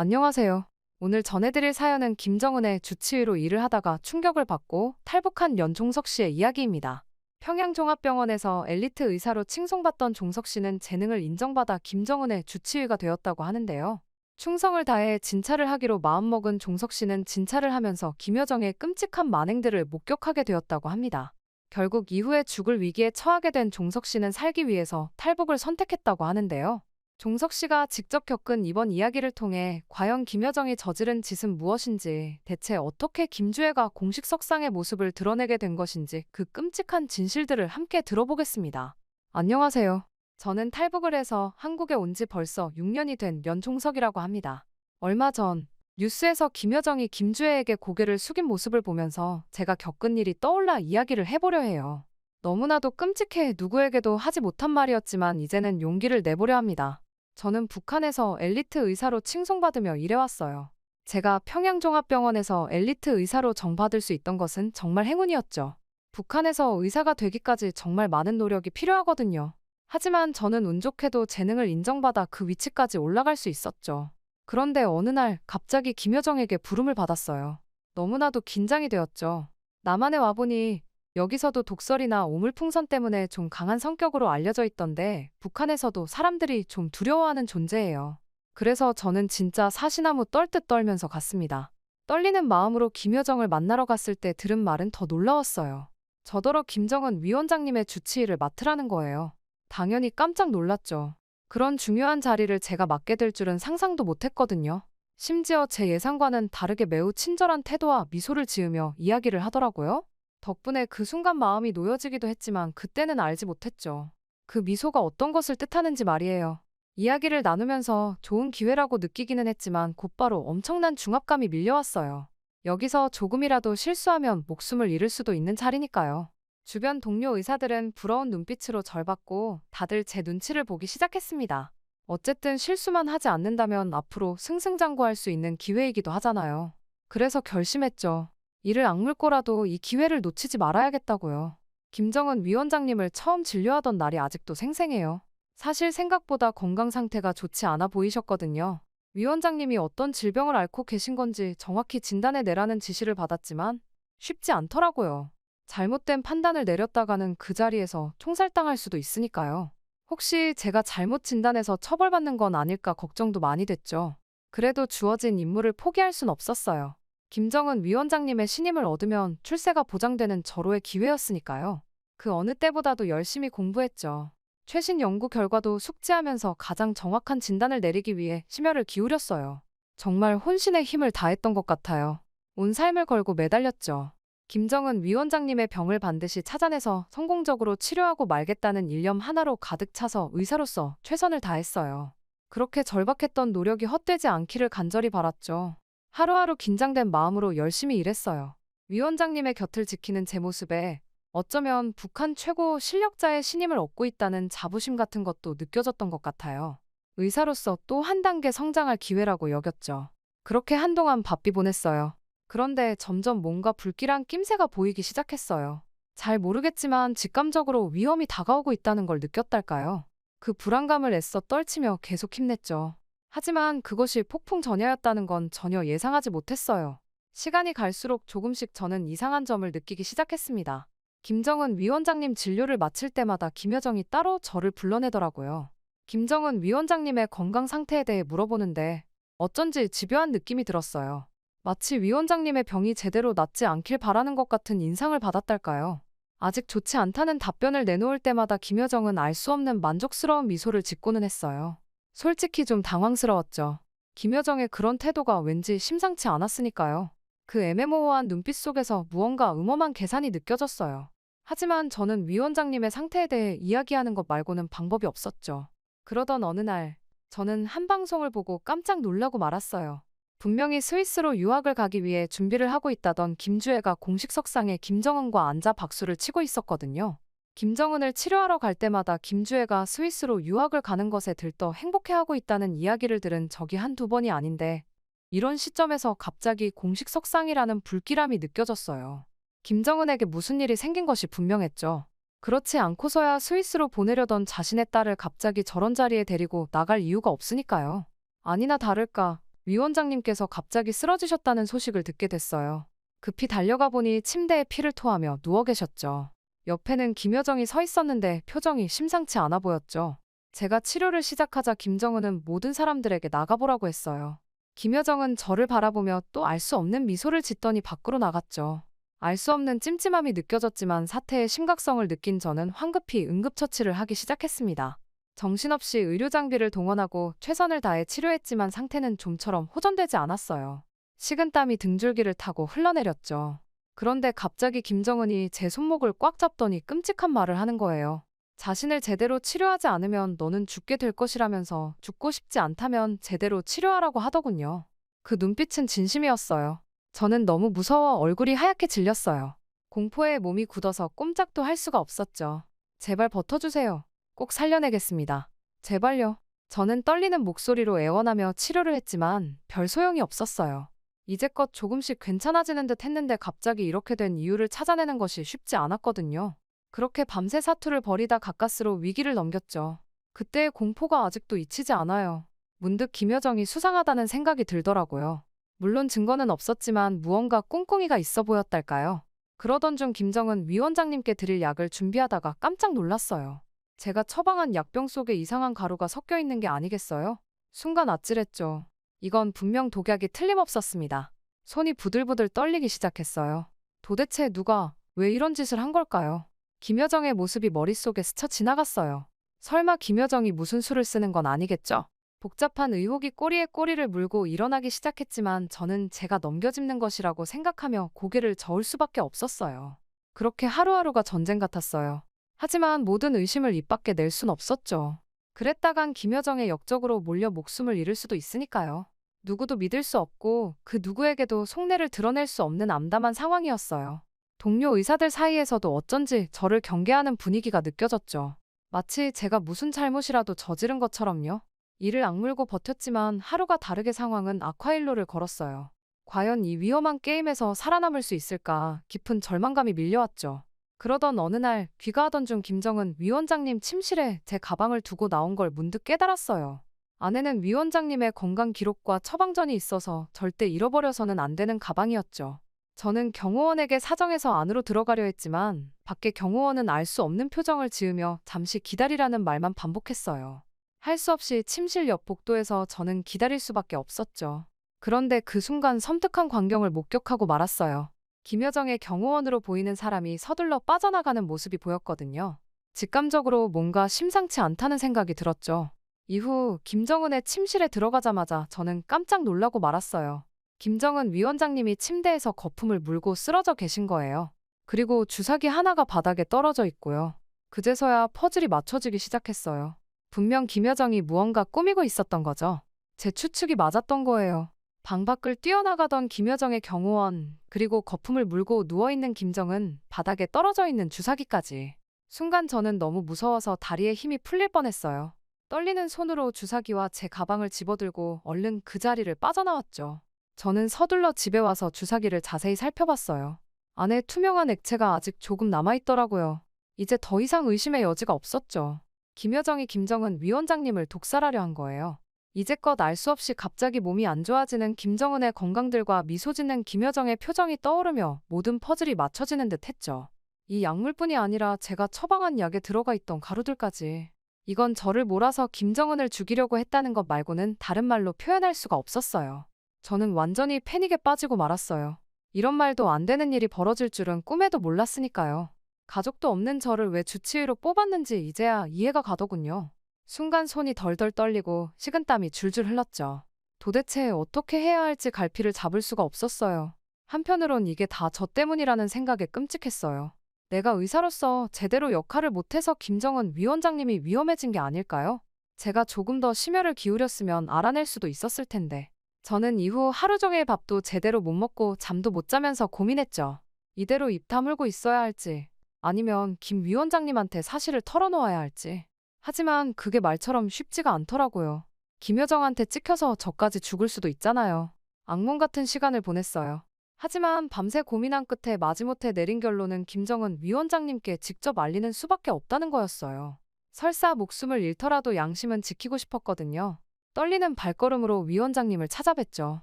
안녕하세요. 오늘 전해드릴 사연은 김정은의 주치의로 일을 하다가 충격을 받고 탈북한 연종석 씨의 이야기입니다. 평양종합병원에서 엘리트 의사로 칭송받던 종석 씨는 재능을 인정받아 김정은의 주치의가 되었다고 하는데요. 충성을 다해 진찰을 하기로 마음먹은 종석 씨는 진찰을 하면서 김여정의 끔찍한 만행들을 목격하게 되었다고 합니다. 결국 이후에 죽을 위기에 처하게 된 종석 씨는 살기 위해서 탈북을 선택했다고 하는데요. 종석 씨가 직접 겪은 이번 이야기를 통해 과연 김여정이 저지른 짓은 무엇인지, 대체 어떻게 김주애가 공식 석상의 모습을 드러내게 된 것인지 그 끔찍한 진실들을 함께 들어보겠습니다. 안녕하세요. 저는 탈북을 해서 한국에 온 지 벌써 6년이 된 연종석이라고 합니다. 얼마 전 뉴스에서 김여정이 김주애에게 고개를 숙인 모습을 보면서 제가 겪은 일이 떠올라 이야기를 해보려 해요. 너무나도 끔찍해 누구에게도 하지 못한 말이었지만 이제는 용기를 내보려 합니다. 저는 북한에서 엘리트 의사로 칭송받으며 일해왔어요. 제가 평양종합병원에서 엘리트 의사로 정받을 수 있던 것은 정말 행운이었죠. 북한에서 의사가 되기까지 정말 많은 노력이 필요하거든요. 하지만 저는 운 좋게도 재능을 인정받아 그 위치까지 올라갈 수 있었죠. 그런데 어느 날 갑자기 김여정에게 부름을 받았어요. 너무나도 긴장이 되었죠. 남한에 와보니 여기서도 독설이나 오물풍선 때문에 좀 강한 성격으로 알려져 있던데 북한에서도 사람들이 좀 두려워하는 존재예요. 그래서 저는 진짜 사시나무 떨듯 떨면서 갔습니다. 떨리는 마음으로 김여정을 만나러 갔을 때 들은 말은 더 놀라웠어요. 저더러 김정은 위원장님의 주치의를 맡으라는 거예요. 당연히 깜짝 놀랐죠. 그런 중요한 자리를 제가 맡게 될 줄은 상상도 못했거든요. 심지어 제 예상과는 다르게 매우 친절한 태도와 미소를 지으며 이야기를 하더라고요. 덕분에 그 순간 마음이 놓여지기도 했지만 그때는 알지 못했죠. 그 미소가 어떤 것을 뜻하는지 말이에요. 이야기를 나누면서 좋은 기회라고 느끼기는 했지만 곧바로 엄청난 중압감이 밀려왔어요. 여기서 조금이라도 실수하면 목숨을 잃을 수도 있는 자리니까요. 주변 동료 의사들은 부러운 눈빛으로 절 봤고 다들 제 눈치를 보기 시작했습니다. 어쨌든 실수만 하지 않는다면 앞으로 승승장구할 수 있는 기회이기도 하잖아요. 그래서 결심했죠. 이를 악물고라도 이 기회를 놓치지 말아야겠다고요. 김정은 위원장님을 처음 진료하던 날이 아직도 생생해요. 사실 생각보다 건강 상태가 좋지 않아 보이셨거든요. 위원장님이 어떤 질병을 앓고 계신 건지 정확히 진단해 내라는 지시를 받았지만 쉽지 않더라고요. 잘못된 판단을 내렸다가는 그 자리에서 총살당할 수도 있으니까요. 혹시 제가 잘못 진단해서 처벌받는 건 아닐까 걱정도 많이 됐죠. 그래도 주어진 임무를 포기할 순 없었어요. 김정은 위원장님의 신임을 얻으면 출세가 보장되는 절호의 기회였으니까요. 그 어느 때보다도 열심히 공부했죠. 최신 연구 결과도 숙지하면서 가장 정확한 진단을 내리기 위해 심혈을 기울였어요. 정말 혼신의 힘을 다했던 것 같아요. 온 삶을 걸고 매달렸죠. 김정은 위원장님의 병을 반드시 찾아내서 성공적으로 치료하고 말겠다는 일념 하나로 가득 차서 의사로서 최선을 다했어요. 그렇게 절박했던 노력이 헛되지 않기를 간절히 바랐죠. 하루하루 긴장된 마음으로 열심히 일했어요. 위원장님의 곁을 지키는 제 모습에 어쩌면 북한 최고 실력자의 신임을 얻고 있다는 자부심 같은 것도 느껴졌던 것 같아요. 의사로서 또 한 단계 성장할 기회라고 여겼죠. 그렇게 한동안 바삐 보냈어요. 그런데 점점 뭔가 불길한 낌새가 보이기 시작했어요. 잘 모르겠지만 직감적으로 위험이 다가오고 있다는 걸 느꼈달까요? 그 불안감을 애써 떨치며 계속 힘냈죠. 하지만 그것이 폭풍전야였다는 건 전혀 예상하지 못했어요. 시간이 갈수록 조금씩 저는 이상한 점을 느끼기 시작했습니다. 김정은 위원장님 진료를 마칠 때마다 김여정이 따로 저를 불러내더라고요. 김정은 위원장님의 건강 상태에 대해 물어보는데 어쩐지 집요한 느낌이 들었어요. 마치 위원장님의 병이 제대로 낫지 않길 바라는 것 같은 인상을 받았달까요? 아직 좋지 않다는 답변을 내놓을 때마다 김여정은 알 수 없는 만족스러운 미소를 짓고는 했어요. 솔직히 좀 당황스러웠죠. 김여정의 그런 태도가 왠지 심상치 않았으니까요. 그 애매모호한 눈빛 속에서 무언가 음험한 계산이 느껴졌어요. 하지만 저는 위원장님의 상태에 대해 이야기하는 것 말고는 방법이 없었죠. 그러던 어느 날, 저는 한 방송을 보고 깜짝 놀라고 말았어요. 분명히 스위스로 유학을 가기 위해 준비를 하고 있다던 김주애가 공식 석상에 김정은과 앉아 박수를 치고 있었거든요. 김정은을 치료하러 갈 때마다 김주애가 스위스로 유학을 가는 것에 들떠 행복해하고 있다는 이야기를 들은 적이 한두 번이 아닌데 이런 시점에서 갑자기 공식 석상이라는 불길함이 느껴졌어요. 김정은에게 무슨 일이 생긴 것이 분명했죠. 그렇지 않고서야 스위스로 보내려던 자신의 딸을 갑자기 저런 자리에 데리고 나갈 이유가 없으니까요. 아니나 다를까 위원장님께서 갑자기 쓰러지셨다는 소식을 듣게 됐어요. 급히 달려가 보니 침대에 피를 토하며 누워 계셨죠. 옆에는 김여정이 서 있었는데 표정이 심상치 않아 보였죠. 제가 치료를 시작하자 김정은은 모든 사람들에게 나가보라고 했어요. 김여정은 저를 바라보며 또 알 수 없는 미소를 짓더니 밖으로 나갔죠. 알 수 없는 찜찜함이 느껴졌지만 사태의 심각성을 느낀 저는 황급히 응급처치를 하기 시작했습니다. 정신없이 의료 장비를 동원하고 최선을 다해 치료했지만 상태는 좀처럼 호전되지 않았어요. 식은땀이 등줄기를 타고 흘러내렸죠. 그런데 갑자기 김정은이 제 손목을 꽉 잡더니 끔찍한 말을 하는 거예요. 자신을 제대로 치료하지 않으면 너는 죽게 될 것이라면서 죽고 싶지 않다면 제대로 치료하라고 하더군요. 그 눈빛은 진심이었어요. 저는 너무 무서워 얼굴이 하얗게 질렸어요. 공포에 몸이 굳어서 꼼짝도 할 수가 없었죠. 제발 버텨주세요. 꼭 살려내겠습니다. 제발요. 저는 떨리는 목소리로 애원하며 치료를 했지만 별 소용이 없었어요. 이제껏 조금씩 괜찮아지는 듯 했는데 갑자기 이렇게 된 이유를 찾아내는 것이 쉽지 않았거든요. 그렇게 밤새 사투를 벌이다 가까스로 위기를 넘겼죠. 그때의 공포가 아직도 잊히지 않아요. 문득 김여정이 수상하다는 생각이 들더라고요. 물론 증거는 없었지만 무언가 꿍꿍이가 있어 보였달까요? 그러던 중 김정은 위원장님께 드릴 약을 준비하다가 깜짝 놀랐어요. 제가 처방한 약병 속에 이상한 가루가 섞여 있는 게 아니겠어요? 순간 아찔했죠. 이건 분명 독약이 틀림없었습니다. 손이 부들부들 떨리기 시작했어요. 도대체 누가, 왜 이런 짓을 한 걸까요? 김여정의 모습이 머릿속에 스쳐 지나갔어요. 설마 김여정이 무슨 수를 쓰는 건 아니겠죠? 복잡한 의혹이 꼬리에 꼬리를 물고 일어나기 시작했지만 저는 제가 넘겨짚는 것이라고 생각하며 고개를 저을 수밖에 없었어요. 그렇게 하루하루가 전쟁 같았어요. 하지만 모든 의심을 입 밖에 낼 순 없었죠. 그랬다간 김여정의 역적으로 몰려 목숨을 잃을 수도 있으니까요. 누구도 믿을 수 없고 그 누구에게도 속내를 드러낼 수 없는 암담한 상황이었어요. 동료 의사들 사이에서도 어쩐지 저를 경계하는 분위기가 느껴졌죠. 마치 제가 무슨 잘못이라도 저지른 것처럼요. 이를 악물고 버텼지만 하루가 다르게 상황은 악화일로를 걸었어요. 과연 이 위험한 게임에서 살아남을 수 있을까 깊은 절망감이 밀려왔죠. 그러던 어느 날 귀가하던 중 김정은 위원장님 침실에 제 가방을 두고 나온 걸 문득 깨달았어요. 안에는 위원장님의 건강 기록과 처방전이 있어서 절대 잃어버려서는 안 되는 가방이었죠. 저는 경호원에게 사정해서 안으로 들어가려 했지만 밖에 경호원은 알 수 없는 표정을 지으며 잠시 기다리라는 말만 반복했어요. 할 수 없이 침실 옆 복도에서 저는 기다릴 수밖에 없었죠. 그런데 그 순간 섬뜩한 광경을 목격하고 말았어요. 김여정의 경호원으로 보이는 사람이 서둘러 빠져나가는 모습이 보였거든요. 직감적으로 뭔가 심상치 않다는 생각이 들었죠. 이후 김정은의 침실에 들어가자마자 저는 깜짝 놀라고 말았어요. 김정은 위원장님이 침대에서 거품을 물고 쓰러져 계신 거예요. 그리고 주사기 하나가 바닥에 떨어져 있고요. 그제서야 퍼즐이 맞춰지기 시작했어요. 분명 김여정이 무언가 꾸미고 있었던 거죠. 제 추측이 맞았던 거예요. 방 밖을 뛰어나가던 김여정의 경호원, 그리고 거품을 물고 누워있는 김정은, 바닥에 떨어져 있는 주사기까지. 순간 저는 너무 무서워서 다리에 힘이 풀릴 뻔했어요. 떨리는 손으로 주사기와 제 가방을 집어들고 얼른 그 자리를 빠져나왔죠. 저는 서둘러 집에 와서 주사기를 자세히 살펴봤어요. 안에 투명한 액체가 아직 조금 남아있더라고요. 이제 더 이상 의심의 여지가 없었죠. 김여정이 김정은 위원장님을 독살하려 한 거예요. 이제껏 알 수 없이 갑자기 몸이 안 좋아지는 김정은의 건강들과 미소 짓는 김여정의 표정이 떠오르며 모든 퍼즐이 맞춰지는 듯 했죠. 이 약물뿐이 아니라 제가 처방한 약에 들어가 있던 가루들까지. 이건 저를 몰아서 김정은을 죽이려고 했다는 것 말고는 다른 말로 표현할 수가 없었어요. 저는 완전히 패닉에 빠지고 말았어요. 이런 말도 안 되는 일이 벌어질 줄은 꿈에도 몰랐으니까요. 가족도 없는 저를 왜 주치의로 뽑았는지 이제야 이해가 가더군요. 순간 손이 덜덜 떨리고 식은땀이 줄줄 흘렀죠. 도대체 어떻게 해야 할지 갈피를 잡을 수가 없었어요. 한편으론 이게 다 저 때문이라는 생각에 끔찍했어요. 내가 의사로서 제대로 역할을 못해서 김정은 위원장님이 위험해진 게 아닐까요? 제가 조금 더 심혈을 기울였으면 알아낼 수도 있었을 텐데. 저는 이후 하루 종일 밥도 제대로 못 먹고 잠도 못 자면서 고민했죠. 이대로 입 다물고 있어야 할지, 아니면 김 위원장님한테 사실을 털어놓아야 할지. 하지만 그게 말처럼 쉽지가 않더라고요. 김여정한테 찍혀서 저까지 죽을 수도 있잖아요. 악몽 같은 시간을 보냈어요. 하지만 밤새 고민한 끝에 마지못해 내린 결론은 김정은 위원장님께 직접 알리는 수밖에 없다는 거였어요. 설사 목숨을 잃더라도 양심은 지키고 싶었거든요. 떨리는 발걸음으로 위원장님을 찾아뵀죠.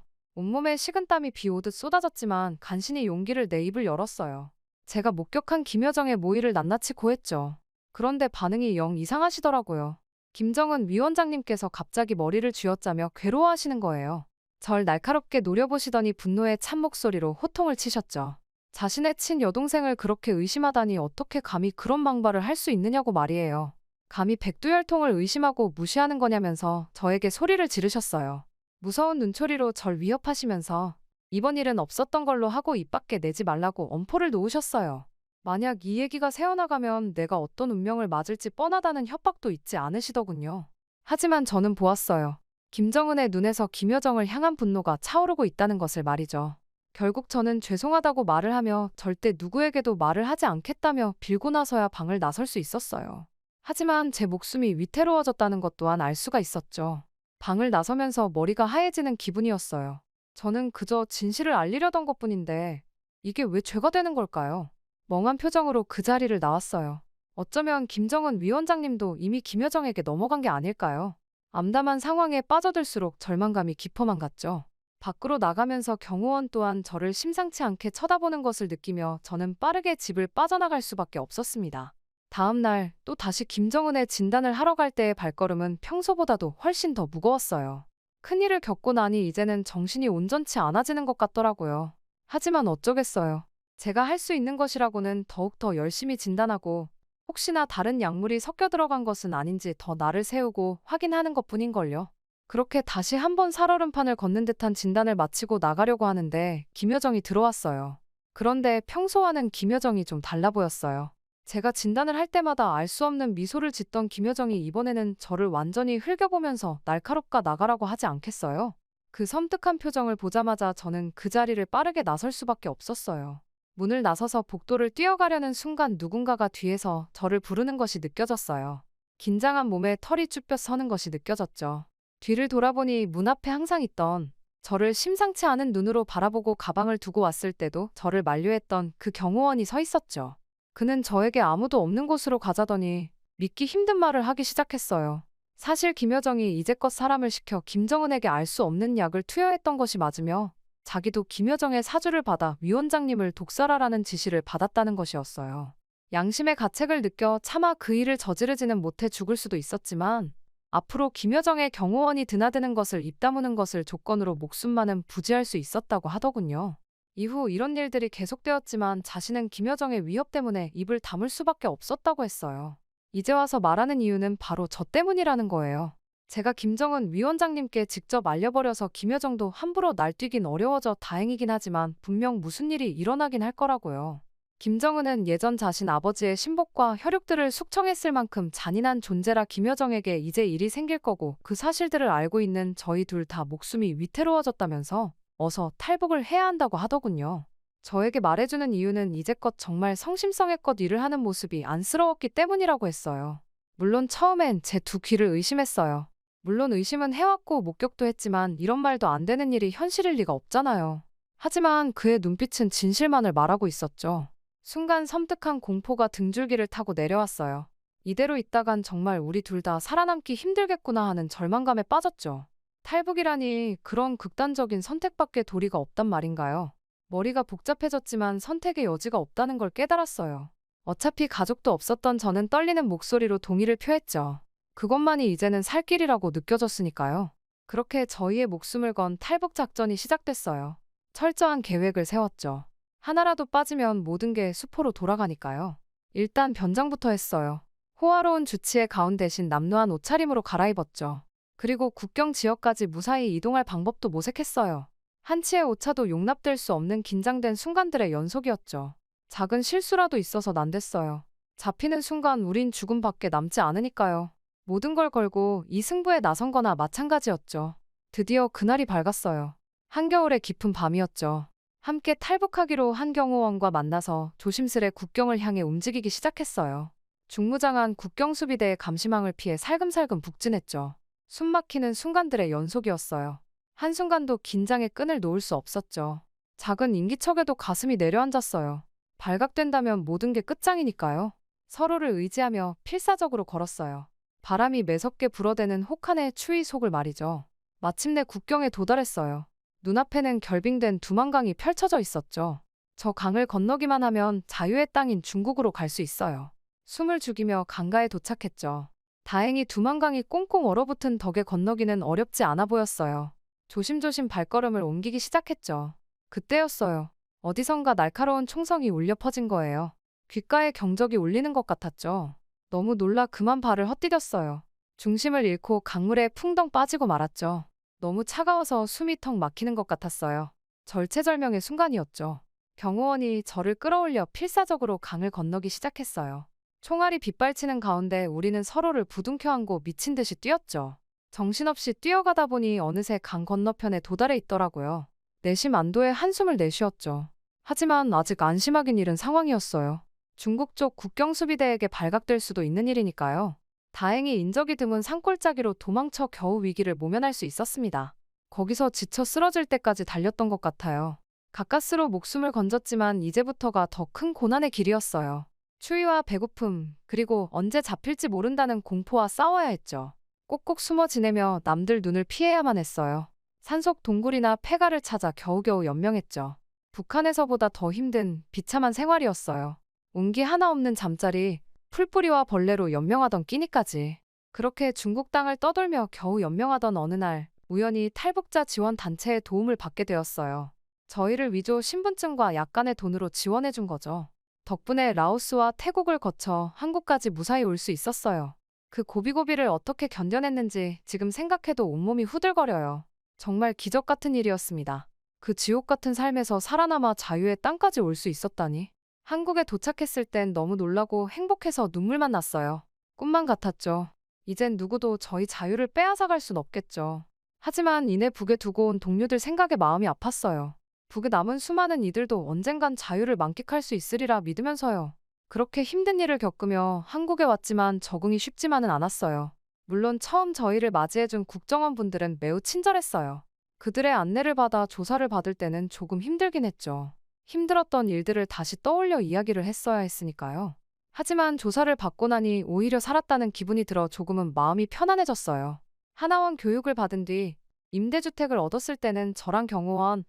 온몸에 식은땀이 비 오듯 쏟아졌지만 간신히 용기를 내 입을 열었어요. 제가 목격한 김여정의 모의를 낱낱이 고했죠. 그런데 반응이 영 이상하시더라고요. 김정은 위원장님께서 갑자기 머리를 쥐어짜며 괴로워하시는 거예요. 절 날카롭게 노려보시더니 분노의 찬 목소리로 호통을 치셨죠. 자신의 친 여동생을 그렇게 의심하다니 어떻게 감히 그런 망발을 할 수 있느냐고 말이에요. 감히 백두혈통을 의심하고 무시하는 거냐면서 저에게 소리를 지르셨어요. 무서운 눈초리로 절 위협하시면서 이번 일은 없었던 걸로 하고 입 밖에 내지 말라고 엄포를 놓으셨어요. 만약 이 얘기가 새어나가면 내가 어떤 운명을 맞을지 뻔하다는 협박도 잊지 않으시더군요. 하지만 저는 보았어요. 김정은의 눈에서 김여정을 향한 분노가 차오르고 있다는 것을 말이죠. 결국 저는 죄송하다고 말을 하며 절대 누구에게도 말을 하지 않겠다며 빌고 나서야 방을 나설 수 있었어요. 하지만 제 목숨이 위태로워졌다는 것 또한 알 수가 있었죠. 방을 나서면서 머리가 하얘지는 기분이었어요. 저는 그저 진실을 알리려던 것뿐인데 이게 왜 죄가 되는 걸까요? 멍한 표정으로 그 자리를 나왔어요. 어쩌면 김정은 위원장님도 이미 김여정에게 넘어간 게 아닐까요? 암담한 상황에 빠져들수록 절망감이 깊어만 갔죠. 밖으로 나가면서 경호원 또한 저를 심상치 않게 쳐다보는 것을 느끼며 저는 빠르게 집을 빠져나갈 수밖에 없었습니다. 다음 날 또 다시 김정은의 진단을 하러 갈 때의 발걸음은 평소보다도 훨씬 더 무거웠어요. 큰일을 겪고 나니 이제는 정신이 온전치 않아지는 것 같더라고요. 하지만 어쩌겠어요. 제가 할 수 있는 것이라고는 더욱더 열심히 진단하고 혹시나 다른 약물이 섞여 들어간 것은 아닌지 더 날을 세우고 확인하는 것뿐인걸요. 그렇게 다시 한번 살얼음판을 걷는 듯한 진단을 마치고 나가려고 하는데 김여정이 들어왔어요. 그런데 평소와는 김여정이 좀 달라 보였어요. 제가 진단을 할 때마다 알 수 없는 미소를 짓던 김여정이 이번에는 저를 완전히 흘겨보면서 날카롭게 나가라고 하지 않겠어요? 그 섬뜩한 표정을 보자마자 저는 그 자리를 빠르게 나설 수밖에 없었어요. 문을 나서서 복도를 뛰어가려는 순간 누군가가 뒤에서 저를 부르는 것이 느껴졌어요. 긴장한 몸에 털이 쭈뼛 서는 것이 느껴졌죠. 뒤를 돌아보니 문 앞에 항상 있던 저를 심상치 않은 눈으로 바라보고 가방을 두고 왔을 때도 저를 만류했던 그 경호원이 서 있었죠. 그는 저에게 아무도 없는 곳으로 가자더니 믿기 힘든 말을 하기 시작했어요. 사실 김여정이 이제껏 사람을 시켜 김정은에게 알 수 없는 약을 투여했던 것이 맞으며 자기도 김여정의 사주를 받아 위원장님을 독살하라는 지시를 받았다는 것이었어요. 양심의 가책을 느껴 차마 그 일을 저지르지는 못해 죽을 수도 있었지만 앞으로 김여정의 경호원이 드나드는 것을 입 다무는 것을 조건으로 목숨만은 부지할 수 있었다고 하더군요. 이후 이런 일들이 계속되었지만 자신은 김여정의 위협 때문에 입을 다물 수밖에 없었다고 했어요. 이제 와서 말하는 이유는 바로 저 때문이라는 거예요. 제가 김정은 위원장님께 직접 알려버려서 김여정도 함부로 날뛰긴 어려워져 다행이긴 하지만 분명 무슨 일이 일어나긴 할 거라고요. 김정은은 예전 자신 아버지의 신복과 혈육들을 숙청했을 만큼 잔인한 존재라 김여정에게 이제 일이 생길 거고 그 사실들을 알고 있는 저희 둘 다 목숨이 위태로워졌다면서 어서 탈북을 해야 한다고 하더군요. 저에게 말해주는 이유는 이제껏 정말 성심성의껏 일을 하는 모습이 안쓰러웠기 때문이라고 했어요. 물론 처음엔 제 두 귀를 의심했어요. 물론 의심은 해왔고 목격도 했지만 이런 말도 안 되는 일이 현실일 리가 없잖아요. 하지만 그의 눈빛은 진실만을 말하고 있었죠. 순간 섬뜩한 공포가 등줄기를 타고 내려왔어요. 이대로 있다간 정말 우리 둘 다 살아남기 힘들겠구나 하는 절망감에 빠졌죠. 탈북이라니 그런 극단적인 선택밖에 도리가 없단 말인가요? 머리가 복잡해졌지만 선택의 여지가 없다는 걸 깨달았어요. 어차피 가족도 없었던 저는 떨리는 목소리로 동의를 표했죠. 그것만이 이제는 살 길이라고 느껴졌으니까요. 그렇게 저희의 목숨을 건 탈북 작전이 시작됐어요. 철저한 계획을 세웠죠. 하나라도 빠지면 모든 게 수포로 돌아가니까요. 일단 변장부터 했어요. 호화로운 주치의 가운 대신 남루한 옷차림으로 갈아입었죠. 그리고 국경 지역까지 무사히 이동할 방법도 모색했어요. 한치의 오차도 용납될 수 없는 긴장된 순간들의 연속이었죠. 작은 실수라도 있어서 난됐어요. 잡히는 순간 우린 죽음밖에 남지 않으니까요. 모든 걸 걸고 이 승부에 나선 거나 마찬가지였죠. 드디어 그날이 밝았어요. 한겨울의 깊은 밤이었죠. 함께 탈북하기로 한 경호원과 만나서 조심스레 국경을 향해 움직이기 시작했어요. 중무장한 국경수비대의 감시망을 피해 살금살금 북진했죠. 숨막히는 순간들의 연속이었어요. 한순간도 긴장의 끈을 놓을 수 없었죠. 작은 인기척에도 가슴이 내려앉았어요. 발각된다면 모든 게 끝장이니까요. 서로를 의지하며 필사적으로 걸었어요. 바람이 매섭게 불어대는 혹한의 추위 속을 말이죠. 마침내 국경에 도달했어요. 눈앞에는 결빙된 두만강이 펼쳐져 있었죠. 저 강을 건너기만 하면 자유의 땅인 중국으로 갈 수 있어요. 숨을 죽이며 강가에 도착했죠. 다행히 두만강이 꽁꽁 얼어붙은 덕에 건너기는 어렵지 않아 보였어요. 조심조심 발걸음을 옮기기 시작했죠. 그때였어요. 어디선가 날카로운 총성이 울려 퍼진 거예요. 귓가에 경적이 울리는 것 같았죠. 너무 놀라 그만 발을 헛디뎠어요. 중심을 잃고 강물에 풍덩 빠지고 말았죠. 너무 차가워서 숨이 턱 막히는 것 같았어요. 절체절명의 순간이었죠. 경호원이 저를 끌어올려 필사적으로 강을 건너기 시작했어요. 총알이 빗발치는 가운데 우리는 서로를 부둥켜 안고 미친 듯이 뛰었죠. 정신없이 뛰어가다 보니 어느새 강 건너편에 도달해 있더라고요. 내심 안도의 한숨을 내쉬었죠. 하지만 아직 안심하긴 이른 상황이었어요. 중국 쪽 국경수비대에게 발각될 수도 있는 일이니까요. 다행히 인적이 드문 산골짜기로 도망쳐 겨우 위기를 모면할 수 있었습니다. 거기서 지쳐 쓰러질 때까지 달렸던 것 같아요. 가까스로 목숨을 건졌지만 이제부터가 더 큰 고난의 길이었어요. 추위와 배고픔, 그리고 언제 잡힐지 모른다는 공포와 싸워야 했죠. 꼭꼭 숨어 지내며 남들 눈을 피해야만 했어요. 산속 동굴이나 폐가를 찾아 겨우겨우 연명했죠. 북한에서보다 더 힘든 비참한 생활이었어요. 온기 하나 없는 잠자리, 풀뿌리와 벌레로 연명하던 끼니까지. 그렇게 중국 땅을 떠돌며 겨우 연명하던 어느 날 우연히 탈북자 지원 단체의 도움을 받게 되었어요. 저희를 위조 신분증과 약간의 돈으로 지원해 준 거죠. 덕분에 라오스와 태국을 거쳐 한국까지 무사히 올 수 있었어요. 그 고비고비를 어떻게 견뎌냈는지 지금 생각해도 온몸이 후들거려요. 정말 기적 같은 일이었습니다. 그 지옥 같은 삶에서 살아남아 자유의 땅까지 올 수 있었다니. 한국에 도착했을 땐 너무 놀라고 행복해서 눈물만 났어요. 꿈만 같았죠. 이젠 누구도 저희 자유를 빼앗아갈 순 없겠죠. 하지만 이내 북에 두고 온 동료들 생각에 마음이 아팠어요. 북에 남은 수많은 이들도 언젠간 자유를 만끽할 수 있으리라 믿으면서요. 그렇게 힘든 일을 겪으며 한국에 왔지만 적응이 쉽지만은 않았어요. 물론 처음 저희를 맞이해준 국정원분들은 매우 친절했어요. 그들의 안내를 받아 조사를 받을 때는 조금 힘들긴 했죠. 힘들었던 일들을 다시 떠올려 이야기를 했어야 했으니까요. 하지만 조사를 받고 나니 오히려 살았다는 기분이 들어 조금은 마음이 편안해졌어요. 하나원 교육을 받은 뒤 임대주택을 얻었을 때는 저랑 경호원,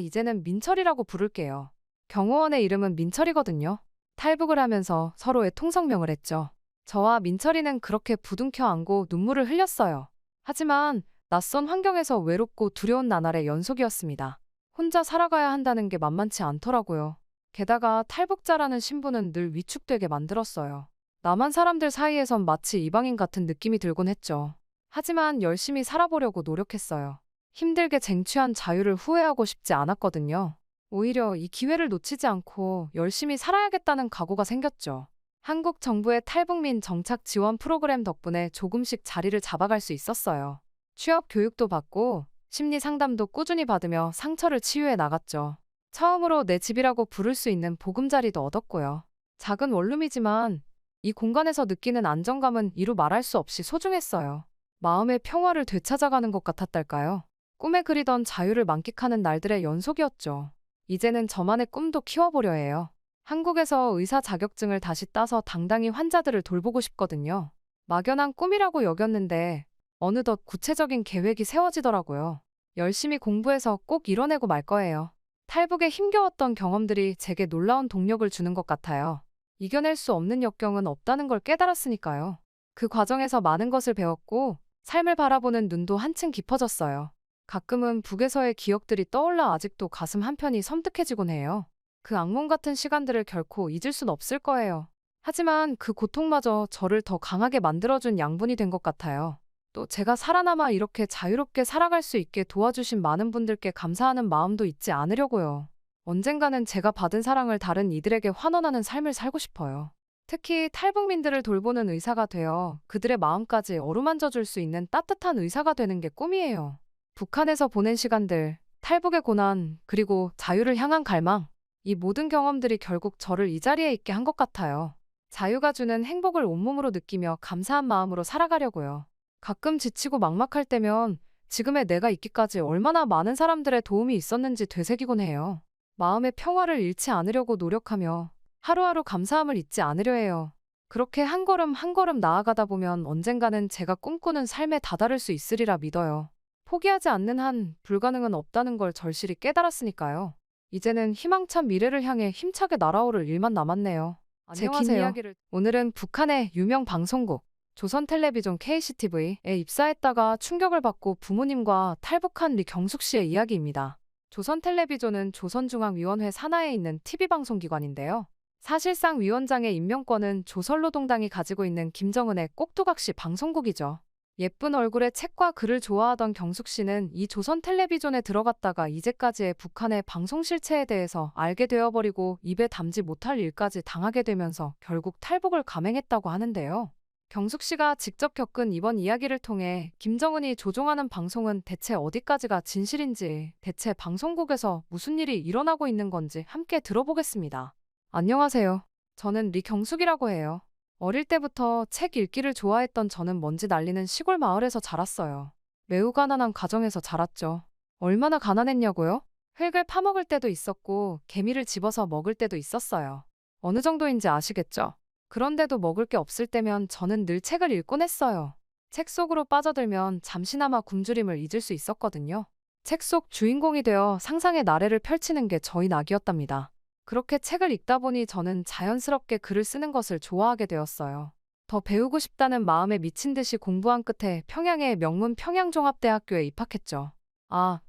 이제는 민철이라고 부를게요. 경호원의 이름은 민철이거든요. 탈북을 하면서 서로의 통성명을 했죠. 저와 민철이는 그렇게 부둥켜 안고 눈물을 흘렸어요. 하지만 낯선 환경에서 외롭고 두려운 나날의 연속이었습니다. 혼자 살아가야 한다는 게 만만치 않더라고요. 게다가 탈북자라는 신분은 늘 위축되게 만들었어요. 남한 사람들 사이에선 마치 이방인 같은 느낌이 들곤 했죠. 하지만 열심히 살아보려고 노력했어요. 힘들게 쟁취한 자유를 후회하고 싶지 않았거든요. 오히려 이 기회를 놓치지 않고 열심히 살아야겠다는 각오가 생겼죠. 한국 정부의 탈북민 정착 지원 프로그램 덕분에 조금씩 자리를 잡아갈 수 있었어요. 취업 교육도 받고 심리 상담도 꾸준히 받으며 상처를 치유해 나갔죠. 처음으로 내 집이라고 부를 수 있는 보금자리도 얻었고요. 작은 원룸이지만 이 공간에서 느끼는 안정감은 이루 말할 수 없이 소중했어요. 마음의 평화를 되찾아가는 것 같았달까요? 꿈에 그리던 자유를 만끽하는 날들의 연속이었죠. 이제는 저만의 꿈도 키워보려 해요. 한국에서 의사 자격증을 다시 따서 당당히 환자들을 돌보고 싶거든요. 막연한 꿈이라고 여겼는데 어느덧 구체적인 계획이 세워지더라고요. 열심히 공부해서 꼭 이뤄내고 말 거예요. 탈북에 힘겨웠던 경험들이 제게 놀라운 동력을 주는 것 같아요. 이겨낼 수 없는 역경은 없다는 걸 깨달았으니까요. 그 과정에서 많은 것을 배웠고 삶을 바라보는 눈도 한층 깊어졌어요. 가끔은 북에서의 기억들이 떠올라 아직도 가슴 한편이 섬뜩해지곤 해요. 그 악몽 같은 시간들을 결코 잊을 순 없을 거예요. 하지만 그 고통마저 저를 더 강하게 만들어준 양분이 된 것 같아요. 또 제가 살아남아 이렇게 자유롭게 살아갈 수 있게 도와주신 많은 분들께 감사하는 마음도 잊지 않으려고요. 언젠가는 제가 받은 사랑을 다른 이들에게 환원하는 삶을 살고 싶어요. 특히 탈북민들을 돌보는 의사가 되어 그들의 마음까지 어루만져 줄 수 있는 따뜻한 의사가 되는 게 꿈이에요. 북한에서 보낸 시간들, 탈북의 고난, 그리고 자유를 향한 갈망. 이 모든 경험들이 결국 저를 이 자리에 있게 한 것 같아요. 자유가 주는 행복을 온몸으로 느끼며 감사한 마음으로 살아가려고요. 가끔 지치고 막막할 때면 지금의 내가 있기까지 얼마나 많은 사람들의 도움이 있었는지 되새기곤 해요. 마음의 평화를 잃지 않으려고 노력하며 하루하루 감사함을 잊지 않으려 해요. 그렇게 한 걸음 한 걸음 나아가다 보면 언젠가는 제가 꿈꾸는 삶에 다다를 수 있으리라 믿어요. 포기하지 않는 한 불가능은 없다는 걸 절실히 깨달았으니까요. 이제는 희망찬 미래를 향해 힘차게 날아오를 일만 남았네요. 제 긴 안녕하세요. 이야기를 오늘은 북한의 유명 방송국 조선텔레비전 KCTV에 입사했다가 충격을 받고 부모님과 탈북한 리경숙 씨의 이야기입니다. 조선텔레비전은 조선중앙위원회 산하에 있는 TV방송기관인데요. 사실상 위원장의 임명권은 조선노동당이 가지고 있는 김정은의 꼭두각시 방송국이죠. 예쁜 얼굴에 책과 글을 좋아하던 경숙 씨는 이 조선 텔레비전에 들어갔다가 이제까지의 북한의 방송 실체에 대해서 알게 되어버리고 입에 담지 못할 일까지 당하게 되면서 결국 탈북을 감행했다고 하는데요. 경숙 씨가 직접 겪은 이번 이야기를 통해 김정은이 조종하는 방송은 대체 어디까지가 진실인지, 대체 방송국에서 무슨 일이 일어나고 있는 건지 함께 들어보겠습니다. 안녕하세요. 저는 리경숙이라고 해요. 어릴 때부터 책 읽기를 좋아했던 저는 먼지 날리는 시골 마을에서 자랐어요. 매우 가난한 가정에서 자랐죠. 얼마나 가난했냐고요? 흙을 파먹을 때도 있었고 개미를 집어서 먹을 때도 있었어요. 어느 정도인지 아시겠죠? 그런데도 먹을 게 없을 때면 저는 늘 책을 읽곤 했어요. 책 속으로 빠져들면 잠시나마 굶주림을 잊을 수 있었거든요. 책 속 주인공이 되어 상상의 나래를 펼치는 게 저희 낙이었답니다. 그렇게 책을 읽다 보니 저는 자연스럽게 글을 쓰는 것을 좋아하게 되었어요. 더 배우고 싶다는 마음에 미친 듯이 공부한 끝에 평양의 명문 평양종합대학교에 입학했죠. 아,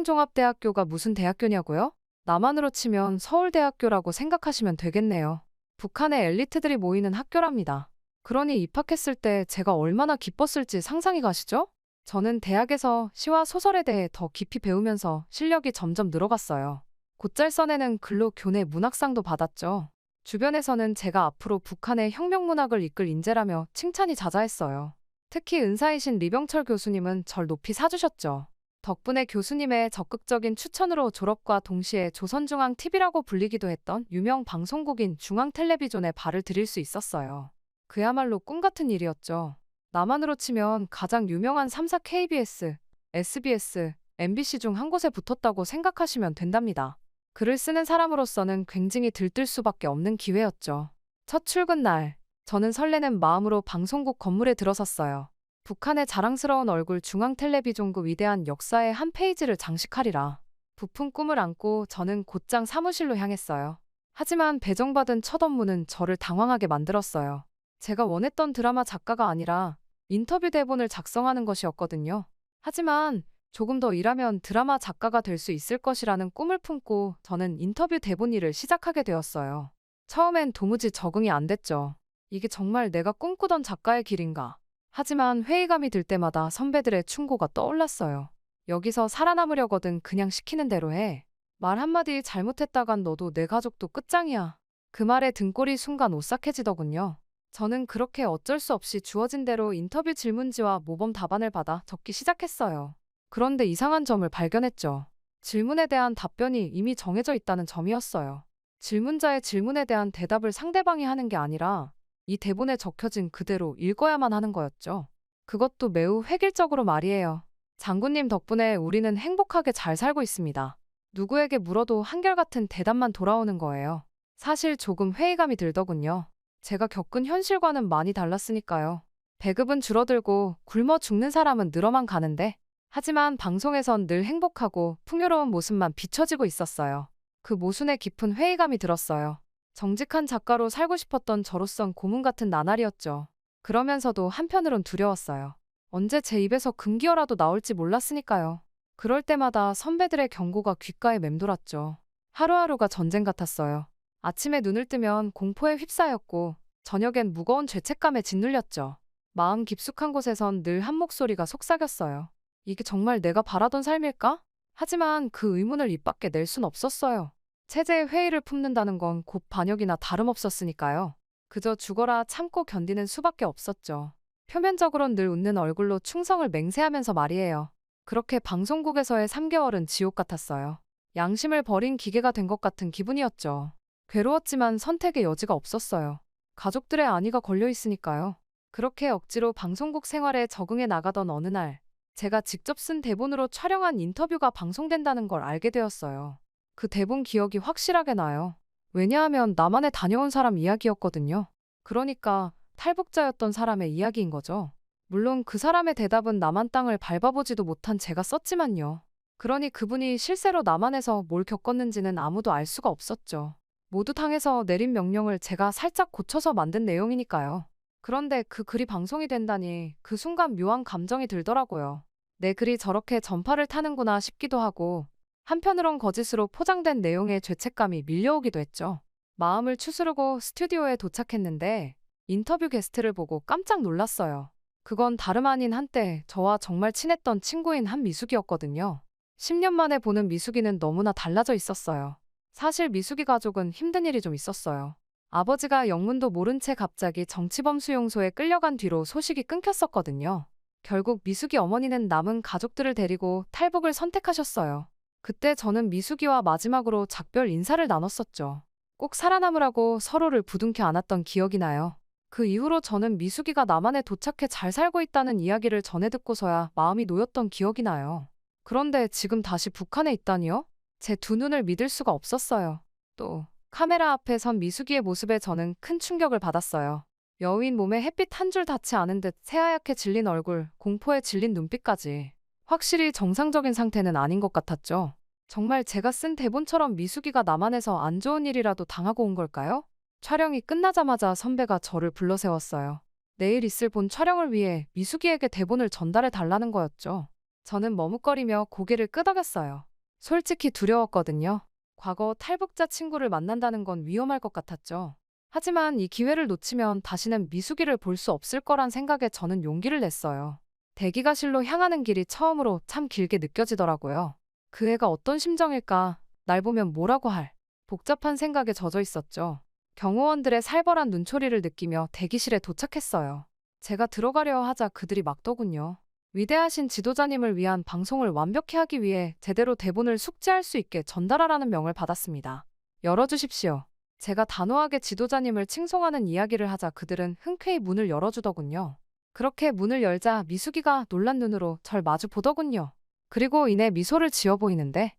평양종합대학교가 무슨 대학교냐고요? 남한으로 치면 서울대학교라고 생각하시면 되겠네요. 북한의 엘리트들이 모이는 학교랍니다. 그러니 입학했을 때 제가 얼마나 기뻤을지 상상이 가시죠? 저는 대학에서 시와 소설에 대해 더 깊이 배우면서 실력이 점점 늘어갔어요. 곧잘 써내는 글로 교내 문학상도 받았죠. 주변에서는 제가 앞으로 북한의 혁명문학을 이끌 인재라며 칭찬이 자자했어요. 특히 은사이신 리병철 교수님은 절 높이 사주셨죠. 덕분에 교수님의 적극적인 추천으로 졸업과 동시에 조선중앙TV라고 불리기도 했던 유명 방송국인 중앙텔레비전에 발을 들일 수 있었어요. 그야말로 꿈같은 일이었죠. 남한으로 치면 가장 유명한 3사 KBS, SBS, MBC 중 한 곳에 붙었다고 생각하시면 된답니다. 글을 쓰는 사람으로서는 굉장히 들뜰 수밖에 없는 기회였죠. 첫 출근 날, 저는 설레는 마음으로 방송국 건물에 들어섰어요. 북한의 자랑스러운 얼굴 중앙텔레비전국 위대한 역사의 한 페이지를 장식하리라. 부푼 꿈을 안고 저는 곧장 사무실로 향했어요. 하지만 배정받은 첫 업무는 저를 당황하게 만들었어요. 제가 원했던 드라마 작가가 아니라 인터뷰 대본을 작성하는 것이었거든요. 하지만 조금 더 일하면 드라마 작가가 될 수 있을 것이라는 꿈을 품고 저는 인터뷰 대본 일을 시작하게 되었어요. 처음엔 도무지 적응이 안 됐죠. 이게 정말 내가 꿈꾸던 작가의 길인가? 하지만 회의감이 들 때마다 선배들의 충고가 떠올랐어요. 여기서 살아남으려거든 그냥 시키는 대로 해. 말 한마디 잘못했다간 너도 내 가족도 끝장이야. 그 말에 등골이 순간 오싹해지더군요. 저는 그렇게 어쩔 수 없이 주어진 대로 인터뷰 질문지와 모범 답안을 받아 적기 시작했어요. 그런데 이상한 점을 발견했죠. 질문에 대한 답변이 이미 정해져 있다는 점이었어요. 질문자의 질문에 대한 대답을 상대방이 하는 게 아니라 이 대본에 적혀진 그대로 읽어야만 하는 거였죠. 그것도 매우 획일적으로 말이에요. 장군님 덕분에 우리는 행복하게 잘 살고 있습니다. 누구에게 물어도 한결같은 대답만 돌아오는 거예요. 사실 조금 회의감이 들더군요. 제가 겪은 현실과는 많이 달랐으니까요. 배급은 줄어들고 굶어 죽는 사람은 늘어만 가는데 하지만 방송에선 늘 행복하고 풍요로운 모습만 비춰지고 있었어요. 그 모순에 깊은 회의감이 들었어요. 정직한 작가로 살고 싶었던 저로선 고문 같은 나날이었죠. 그러면서도 한편으론 두려웠어요. 언제 제 입에서 금기어라도 나올지 몰랐으니까요. 그럴 때마다 선배들의 경고가 귓가에 맴돌았죠. 하루하루가 전쟁 같았어요. 아침에 눈을 뜨면 공포에 휩싸였고 저녁엔 무거운 죄책감에 짓눌렸죠. 마음 깊숙한 곳에선 늘 한 목소리가 속삭였어요. 이게 정말 내가 바라던 삶일까? 하지만 그 의문을 입 밖에 낼 순 없었어요. 체제의 회의를 품는다는 건 곧 반역이나 다름없었으니까요. 그저 죽어라 참고 견디는 수밖에 없었죠. 표면적으론 늘 웃는 얼굴로 충성을 맹세하면서 말이에요. 그렇게 방송국에서의 3개월은 지옥 같았어요. 양심을 버린 기계가 된 것 같은 기분이었죠. 괴로웠지만 선택의 여지가 없었어요. 가족들의 안위가 걸려 있으니까요. 그렇게 억지로 방송국 생활에 적응해 나가던 어느 날, 제가 직접 쓴 대본으로 촬영한 인터뷰가 방송된다는 걸 알게 되었어요. 그 대본 기억이 확실하게 나요. 왜냐하면 남한에 다녀온 사람 이야기였거든요. 그러니까 탈북자였던 사람의 이야기인 거죠. 물론 그 사람의 대답은 남한 땅을 밟아보지도 못한 제가 썼지만요. 그러니 그분이 실제로 남한에서 뭘 겪었는지는 아무도 알 수가 없었죠. 모두 당해서 내린 명령을 제가 살짝 고쳐서 만든 내용이니까요. 그런데 그 글이 방송이 된다니 그 순간 묘한 감정이 들더라고요. 내 글이 저렇게 전파를 타는구나 싶기도 하고 한편으론 거짓으로 포장된 내용의 죄책감이 밀려오기도 했죠. 마음을 추스르고 스튜디오에 도착했는데 인터뷰 게스트를 보고 깜짝 놀랐어요. 그건 다름 아닌 한때 저와 정말 친했던 친구인 한미숙이었거든요. 10년 만에 보는 미숙이는 너무나 달라져 있었어요. 사실 미숙이 가족은 힘든 일이 좀 있었어요. 아버지가 영문도 모른 채 갑자기 정치범 수용소에 끌려간 뒤로 소식이 끊겼었거든요. 결국 미숙이 어머니는 남은 가족들을 데리고 탈북을 선택하셨어요. 그때 저는 미숙이와 마지막으로 작별 인사를 나눴었죠. 꼭 살아남으라고 서로를 부둥켜 안았던 기억이 나요. 그 이후로 저는 미숙이가 남한에 도착해 잘 살고 있다는 이야기를 전해 듣고서야 마음이 놓였던 기억이 나요. 그런데 지금 다시 북한에 있다니요? 제 두 눈을 믿을 수가 없었어요. 또 카메라 앞에 선 미숙이의 모습에 저는 큰 충격을 받았어요. 여인 몸에 햇빛 한 줄 닿지 않은 듯 새하얗게 질린 얼굴, 공포에 질린 눈빛까지. 확실히 정상적인 상태는 아닌 것 같았죠. 정말 제가 쓴 대본처럼 미숙이가 남한에서 안 좋은 일이라도 당하고 온 걸까요? 촬영이 끝나자마자 선배가 저를 불러 세웠어요. 내일 있을 본 촬영을 위해 미숙이에게 대본을 전달해 달라는 거였죠. 저는 머뭇거리며 고개를 끄덕였어요. 솔직히 두려웠거든요. 과거 탈북자 친구를 만난다는 건 위험할 것 같았죠. 하지만 이 기회를 놓치면 다시는 미숙이를 볼 수 없을 거란 생각에 저는 용기를 냈어요. 대기가실로 향하는 길이 처음으로 참 길게 느껴지더라고요. 그 애가 어떤 심정일까? 날 보면 뭐라고 할? 복잡한 생각에 젖어 있었죠. 경호원들의 살벌한 눈초리를 느끼며 대기실에 도착했어요. 제가 들어가려 하자 그들이 막더군요. 위대하신 지도자님을 위한 방송을 완벽히 하기 위해 제대로 대본을 숙지할 수 있게 전달하라는 명을 받았습니다. 열어주십시오. 제가 단호하게 지도자님을 칭송하는 이야기를 하자 그들은 흔쾌히 문을 열어주더군요. 그렇게 문을 열자 미숙이가 놀란 눈으로 절 마주 보더군요. 그리고 이내 미소를 지어 보이는데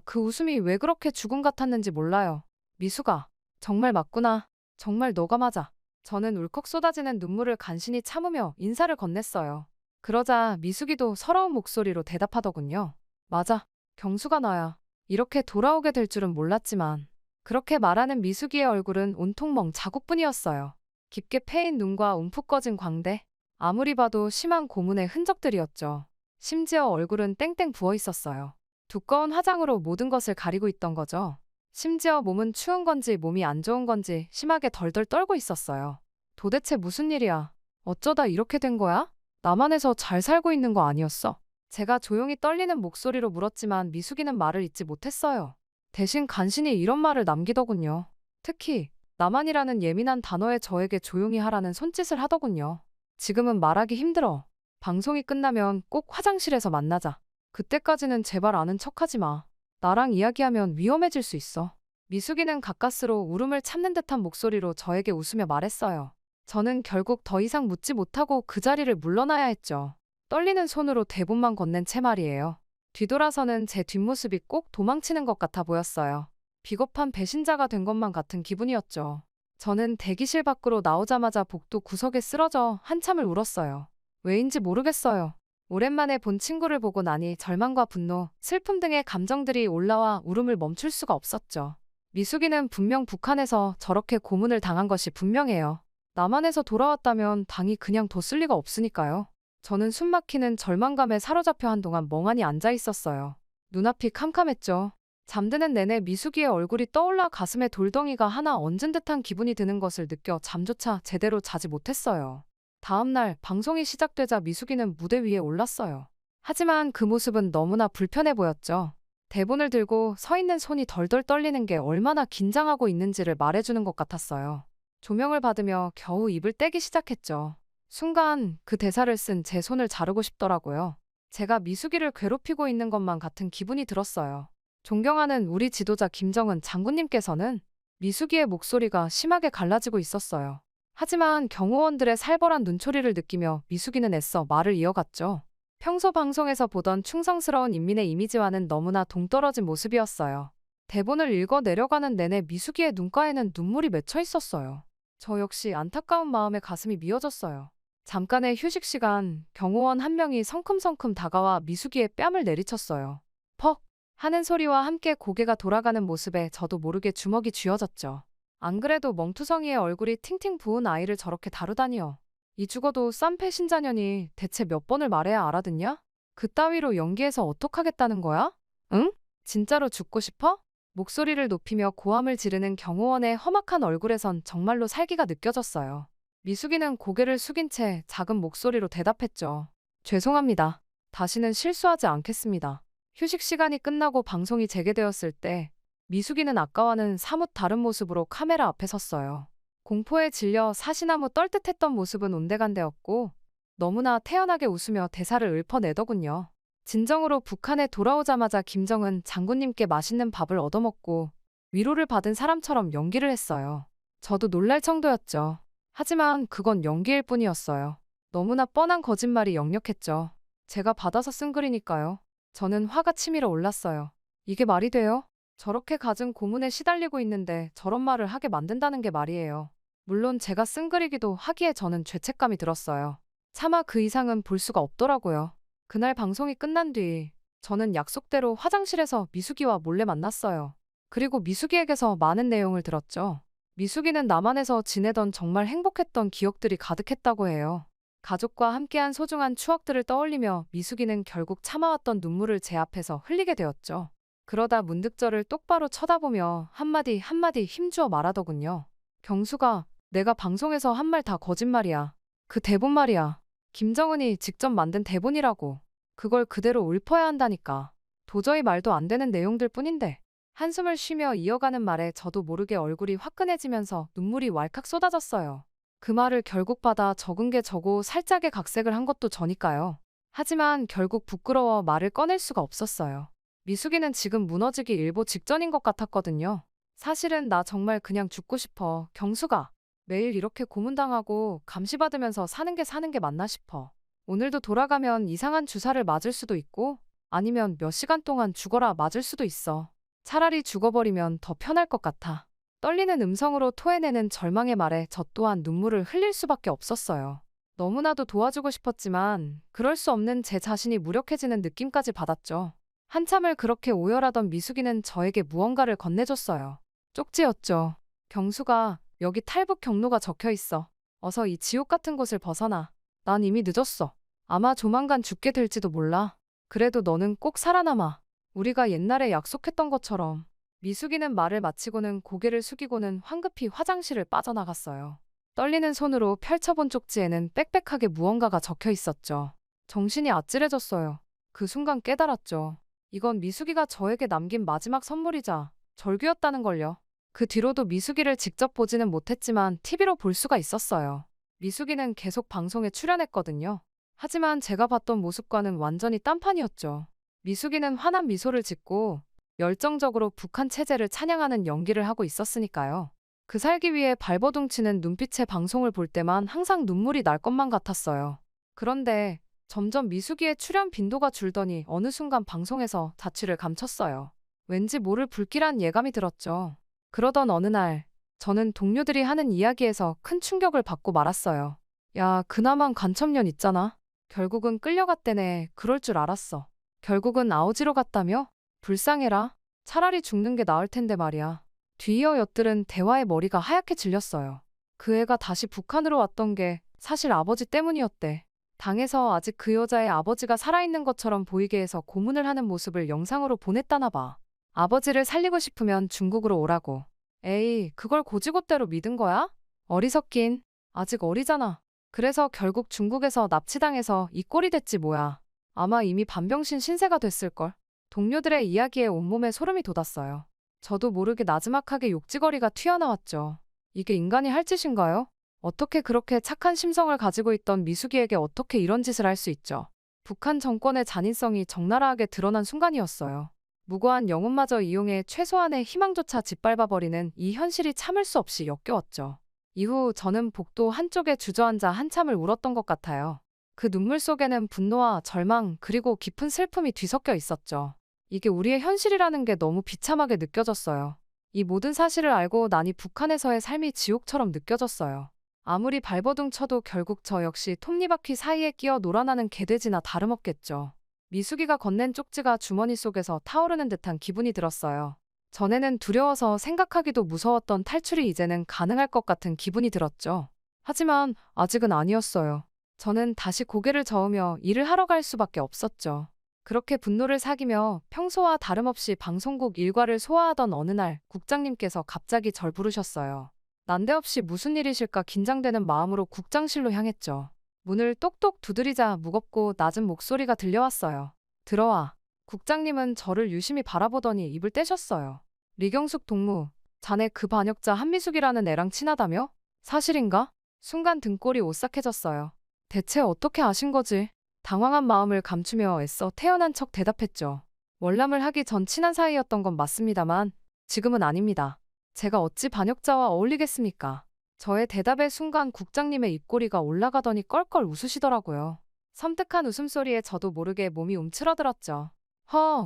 그 웃음이 왜 그렇게 죽음 같았는지 몰라요. 미숙아, 정말 맞구나. 정말 너가 맞아. 저는 울컥 쏟아지는 눈물을 간신히 참으며 인사를 건넸어요. 그러자 미숙이도 서러운 목소리로 대답하더군요. 맞아. 경수가 나야. 이렇게 돌아오게 될 줄은 몰랐지만. 그렇게 말하는 미숙이의 얼굴은 온통 멍 자국뿐이었어요. 깊게 패인 눈과 움푹 꺼진 광대. 아무리 봐도 심한 고문의 흔적들이었죠. 심지어 얼굴은 땡땡 부어 있었어요. 두꺼운 화장으로 모든 것을 가리고 있던 거죠. 심지어 몸은 추운 건지 몸이 안 좋은 건지 심하게 덜덜 떨고 있었어요. 도대체 무슨 일이야? 어쩌다 이렇게 된 거야? 남한에서 잘 살고 있는 거 아니었어? 제가 조용히 떨리는 목소리로 물었지만 미숙이는 말을 잇지 못했어요. 대신 간신히 이런 말을 남기더군요. 특히 남한이라는 예민한 단어에 저에게 조용히 하라는 손짓을 하더군요. 지금은 말하기 힘들어. 방송이 끝나면 꼭 화장실에서 만나자. 그때까지는 제발 아는 척하지 마. 나랑 이야기하면 위험해질 수 있어. 미숙이는 가까스로 울음을 참는 듯한 목소리로 저에게 웃으며 말했어요. 저는 결국 더 이상 묻지 못하고 그 자리를 물러나야 했죠. 떨리는 손으로 대본만 건넨 채 말이에요. 뒤돌아서는 제 뒷모습이 꼭 도망치는 것 같아 보였어요. 비겁한 배신자가 된 것만 같은 기분이었죠. 저는 대기실 밖으로 나오자마자 복도 구석에 쓰러져 한참을 울었어요. 왜인지 모르겠어요. 오랜만에 본 친구를 보고 나니 절망과 분노, 슬픔 등의 감정들이 올라와 울음을 멈출 수가 없었죠. 미숙이는 분명 북한에서 저렇게 고문을 당한 것이 분명해요. 남한에서 돌아왔다면 당이 그냥 뒀을 리가 없으니까요. 저는 숨막히는 절망감에 사로잡혀 한동안 멍하니 앉아 있었어요. 눈앞이 캄캄했죠. 잠드는 내내 미숙이의 얼굴이 떠올라 가슴에 돌덩이가 하나 얹은 듯한 기분이 드는 것을 느껴 잠조차 제대로 자지 못했어요. 다음 날 방송이 시작되자 미숙이는 무대 위에 올랐어요. 하지만 그 모습은 너무나 불편해 보였죠. 대본을 들고 서 있는 손이 덜덜 떨리는 게 얼마나 긴장하고 있는지를 말해주는 것 같았어요. 조명을 받으며 겨우 입을 떼기 시작했죠. 순간 그 대사를 쓴 제 손을 자르고 싶더라고요. 제가 미숙이를 괴롭히고 있는 것만 같은 기분이 들었어요. 존경하는 우리 지도자 김정은 장군님께서는 미숙이의 목소리가 심하게 갈라지고 있었어요. 하지만 경호원들의 살벌한 눈초리를 느끼며 미숙이는 애써 말을 이어갔죠. 평소 방송에서 보던 충성스러운 인민의 이미지와는 너무나 동떨어진 모습이었어요. 대본을 읽어 내려가는 내내 미숙이의 눈가에는 눈물이 맺혀 있었어요. 저 역시 안타까운 마음에 가슴이 미어졌어요. 잠깐의 휴식 시간, 경호원 한 명이 성큼성큼 다가와 미숙이의 뺨을 내리쳤어요. 퍽! 하는 소리와 함께 고개가 돌아가는 모습에 저도 모르게 주먹이 쥐어졌죠. 안 그래도 멍투성이의 얼굴이 팅팅 부은 아이를 저렇게 다루다니요. 이 죽어도 쌈패 신자년이 대체 몇 번을 말해야 알아듣냐? 그따위로 연기해서 어떡하겠다는 거야? 응? 진짜로 죽고 싶어? 목소리를 높이며 고함을 지르는 경호원의 험악한 얼굴에선 정말로 살기가 느껴졌어요. 미숙이는 고개를 숙인 채 작은 목소리로 대답했죠. 죄송합니다. 다시는 실수하지 않겠습니다. 휴식 시간이 끝나고 방송이 재개되었을 때 미숙이는 아까와는 사뭇 다른 모습으로 카메라 앞에 섰어요. 공포에 질려 사시나무 떨듯했던 모습은 온데간데없고 너무나 태연하게 웃으며 대사를 읊어내더군요. 진정으로 북한에 돌아오자마자 김정은 장군님께 맛있는 밥을 얻어먹고 위로를 받은 사람처럼 연기를 했어요. 저도 놀랄 정도였죠. 하지만 그건 연기일 뿐이었어요. 너무나 뻔한 거짓말이 역력했죠. 제가 받아서 쓴 글이니까요. 저는 화가 치밀어 올랐어요. 이게 말이 돼요? 저렇게 갖은 고문에 시달리고 있는데 저런 말을 하게 만든다는 게 말이에요. 물론 제가 쓴 글이기도 하기에 저는 죄책감이 들었어요. 차마 그 이상은 볼 수가 없더라고요. 그날 방송이 끝난 뒤 저는 약속대로 화장실에서 미숙이와 몰래 만났어요. 그리고 미숙이에게서 많은 내용을 들었죠. 미숙이는 남한에서 지내던 정말 행복했던 기억들이 가득했다고 해요. 가족과 함께한 소중한 추억들을 떠올리며 미숙이는 결국 참아왔던 눈물을 제 앞에서 흘리게 되었죠. 그러다 문득 저를 똑바로 쳐다보며 한마디 한마디 힘주어 말하더군요. 경수가 내가 방송에서 한 말 다 거짓말이야. 그 대본 말이야. 김정은이 직접 만든 대본이라고. 그걸 그대로 읊어야 한다니까. 도저히 말도 안 되는 내용들 뿐인데. 한숨을 쉬며 이어가는 말에 저도 모르게 얼굴이 화끈해지면서 눈물이 왈칵 쏟아졌어요. 그 말을 결국 받아 적은 게 저고 살짝의 각색을 한 것도 저니까요. 하지만 결국 부끄러워 말을 꺼낼 수가 없었어요. 미숙이는 지금 무너지기 일보 직전인 것 같았거든요. 사실은 나 정말 그냥 죽고 싶어. 경수가. 매일 이렇게 고문당하고 감시받으면서 사는 게 맞나 싶어. 오늘도 돌아가면 이상한 주사를 맞을 수도 있고 아니면 몇 시간 동안 죽어라 맞을 수도 있어. 차라리 죽어버리면 더 편할 것 같아. 떨리는 음성으로 토해내는 절망의 말에 저 또한 눈물을 흘릴 수밖에 없었어요. 너무나도 도와주고 싶었지만 그럴 수 없는 제 자신이 무력해지는 느낌까지 받았죠. 한참을 그렇게 오열하던 미숙이는 저에게 무언가를 건네줬어요. 쪽지였죠. 경수가 여기 탈북 경로가 적혀 있어. 어서 이 지옥 같은 곳을 벗어나. 난 이미 늦었어. 아마 조만간 죽게 될지도 몰라. 그래도 너는 꼭 살아남아. 우리가 옛날에 약속했던 것처럼. 미숙이는 말을 마치고는 고개를 숙이고는 황급히 화장실을 빠져나갔어요. 떨리는 손으로 펼쳐본 쪽지에는 빽빽하게 무언가가 적혀 있었죠. 정신이 아찔해졌어요. 그 순간 깨달았죠. 이건 미숙이가 저에게 남긴 마지막 선물이자 절규였다는걸요. 그 뒤로도 미숙이를 직접 보지는 못했지만 TV로 볼 수가 있었어요. 미숙이는 계속 방송에 출연했거든요. 하지만 제가 봤던 모습과는 완전히 딴판이었죠. 미숙이는 환한 미소를 짓고 열정적으로 북한 체제를 찬양하는 연기를 하고 있었으니까요. 그 살기 위해 발버둥치는 눈빛의 방송을 볼 때만 항상 눈물이 날 것만 같았어요. 그런데 점점 미숙이의 출연 빈도가 줄더니 어느 순간 방송에서 자취를 감췄어요. 왠지 모를 불길한 예감이 들었죠. 그러던 어느 날 저는 동료들이 하는 이야기에서 큰 충격을 받고 말았어요. 야, 그나마 간첩년 있잖아. 결국은 끌려갔대네. 그럴 줄 알았어. 결국은 아우지로 갔다며? 불쌍해라. 차라리 죽는 게 나을 텐데 말이야. 뒤이어 엿들은 대화의 머리가 하얗게 질렸어요. 그 애가 다시 북한으로 왔던 게 사실 아버지 때문이었대. 당에서 아직 그 여자의 아버지가 살아있는 것처럼 보이게 해서 고문을 하는 모습을 영상으로 보냈다나 봐. 아버지를 살리고 싶으면 중국으로 오라고. 에이, 그걸 고지고대로 믿은 거야? 어리석긴. 아직 어리잖아. 그래서 결국 중국에서 납치당해서 이 꼴이 됐지 뭐야. 아마 이미 반병신 신세가 됐을걸. 동료들의 이야기에 온몸에 소름이 돋았어요. 저도 모르게 나지막하게 욕지거리가 튀어나왔죠. 이게 인간이 할 짓인가요? 어떻게 그렇게 착한 심성을 가지고 있던 미숙이에게 어떻게 이런 짓을 할 수 있죠? 북한 정권의 잔인성이 적나라하게 드러난 순간이었어요. 무고한 영혼마저 이용해 최소한의 희망조차 짓밟아버리는 이 현실이 참을 수 없이 역겨웠죠. 이후 저는 복도 한쪽에 주저앉아 한참을 울었던 것 같아요. 그 눈물 속에는 분노와 절망 그리고 깊은 슬픔이 뒤섞여 있었죠. 이게 우리의 현실이라는 게 너무 비참하게 느껴졌어요. 이 모든 사실을 알고 나니 북한에서의 삶이 지옥처럼 느껴졌어요. 아무리 발버둥 쳐도 결국 저 역시 톱니바퀴 사이에 끼어 놀아나는 개돼지나 다름없겠죠. 미숙이가 건넨 쪽지가 주머니 속에서 타오르는 듯한 기분이 들었어요. 전에는 두려워서 생각하기도 무서웠던 탈출이 이제는 가능할 것 같은 기분이 들었죠. 하지만 아직은 아니었어요. 저는 다시 고개를 저으며 일을 하러 갈 수밖에 없었죠. 그렇게 분노를 사기며 평소와 다름없이 방송국 일과를 소화하던 어느 날 국장님께서 갑자기 절 부르셨어요. 난데없이 무슨 일이실까 긴장되는 마음으로 국장실로 향했죠. 문을 똑똑 두드리자 무겁고 낮은 목소리가 들려왔어요. 들어와. 국장님은 저를 유심히 바라보더니 입을 떼셨어요. 리경숙 동무, 자네 그 반역자 한미숙이라는 애랑 친하다며? 사실인가? 순간 등골이 오싹해졌어요. 대체 어떻게 아신 거지? 당황한 마음을 감추며 애써 태연한 척 대답했죠. 월남을 하기 전 친한 사이였던 건 맞습니다만 지금은 아닙니다. 제가 어찌 반역자와 어울리겠습니까? 저의 대답의 순간 국장님의 입꼬리가 올라가더니 껄껄 웃으시더라고요. 섬뜩한 웃음소리에 저도 모르게 몸이 움츠러들었죠.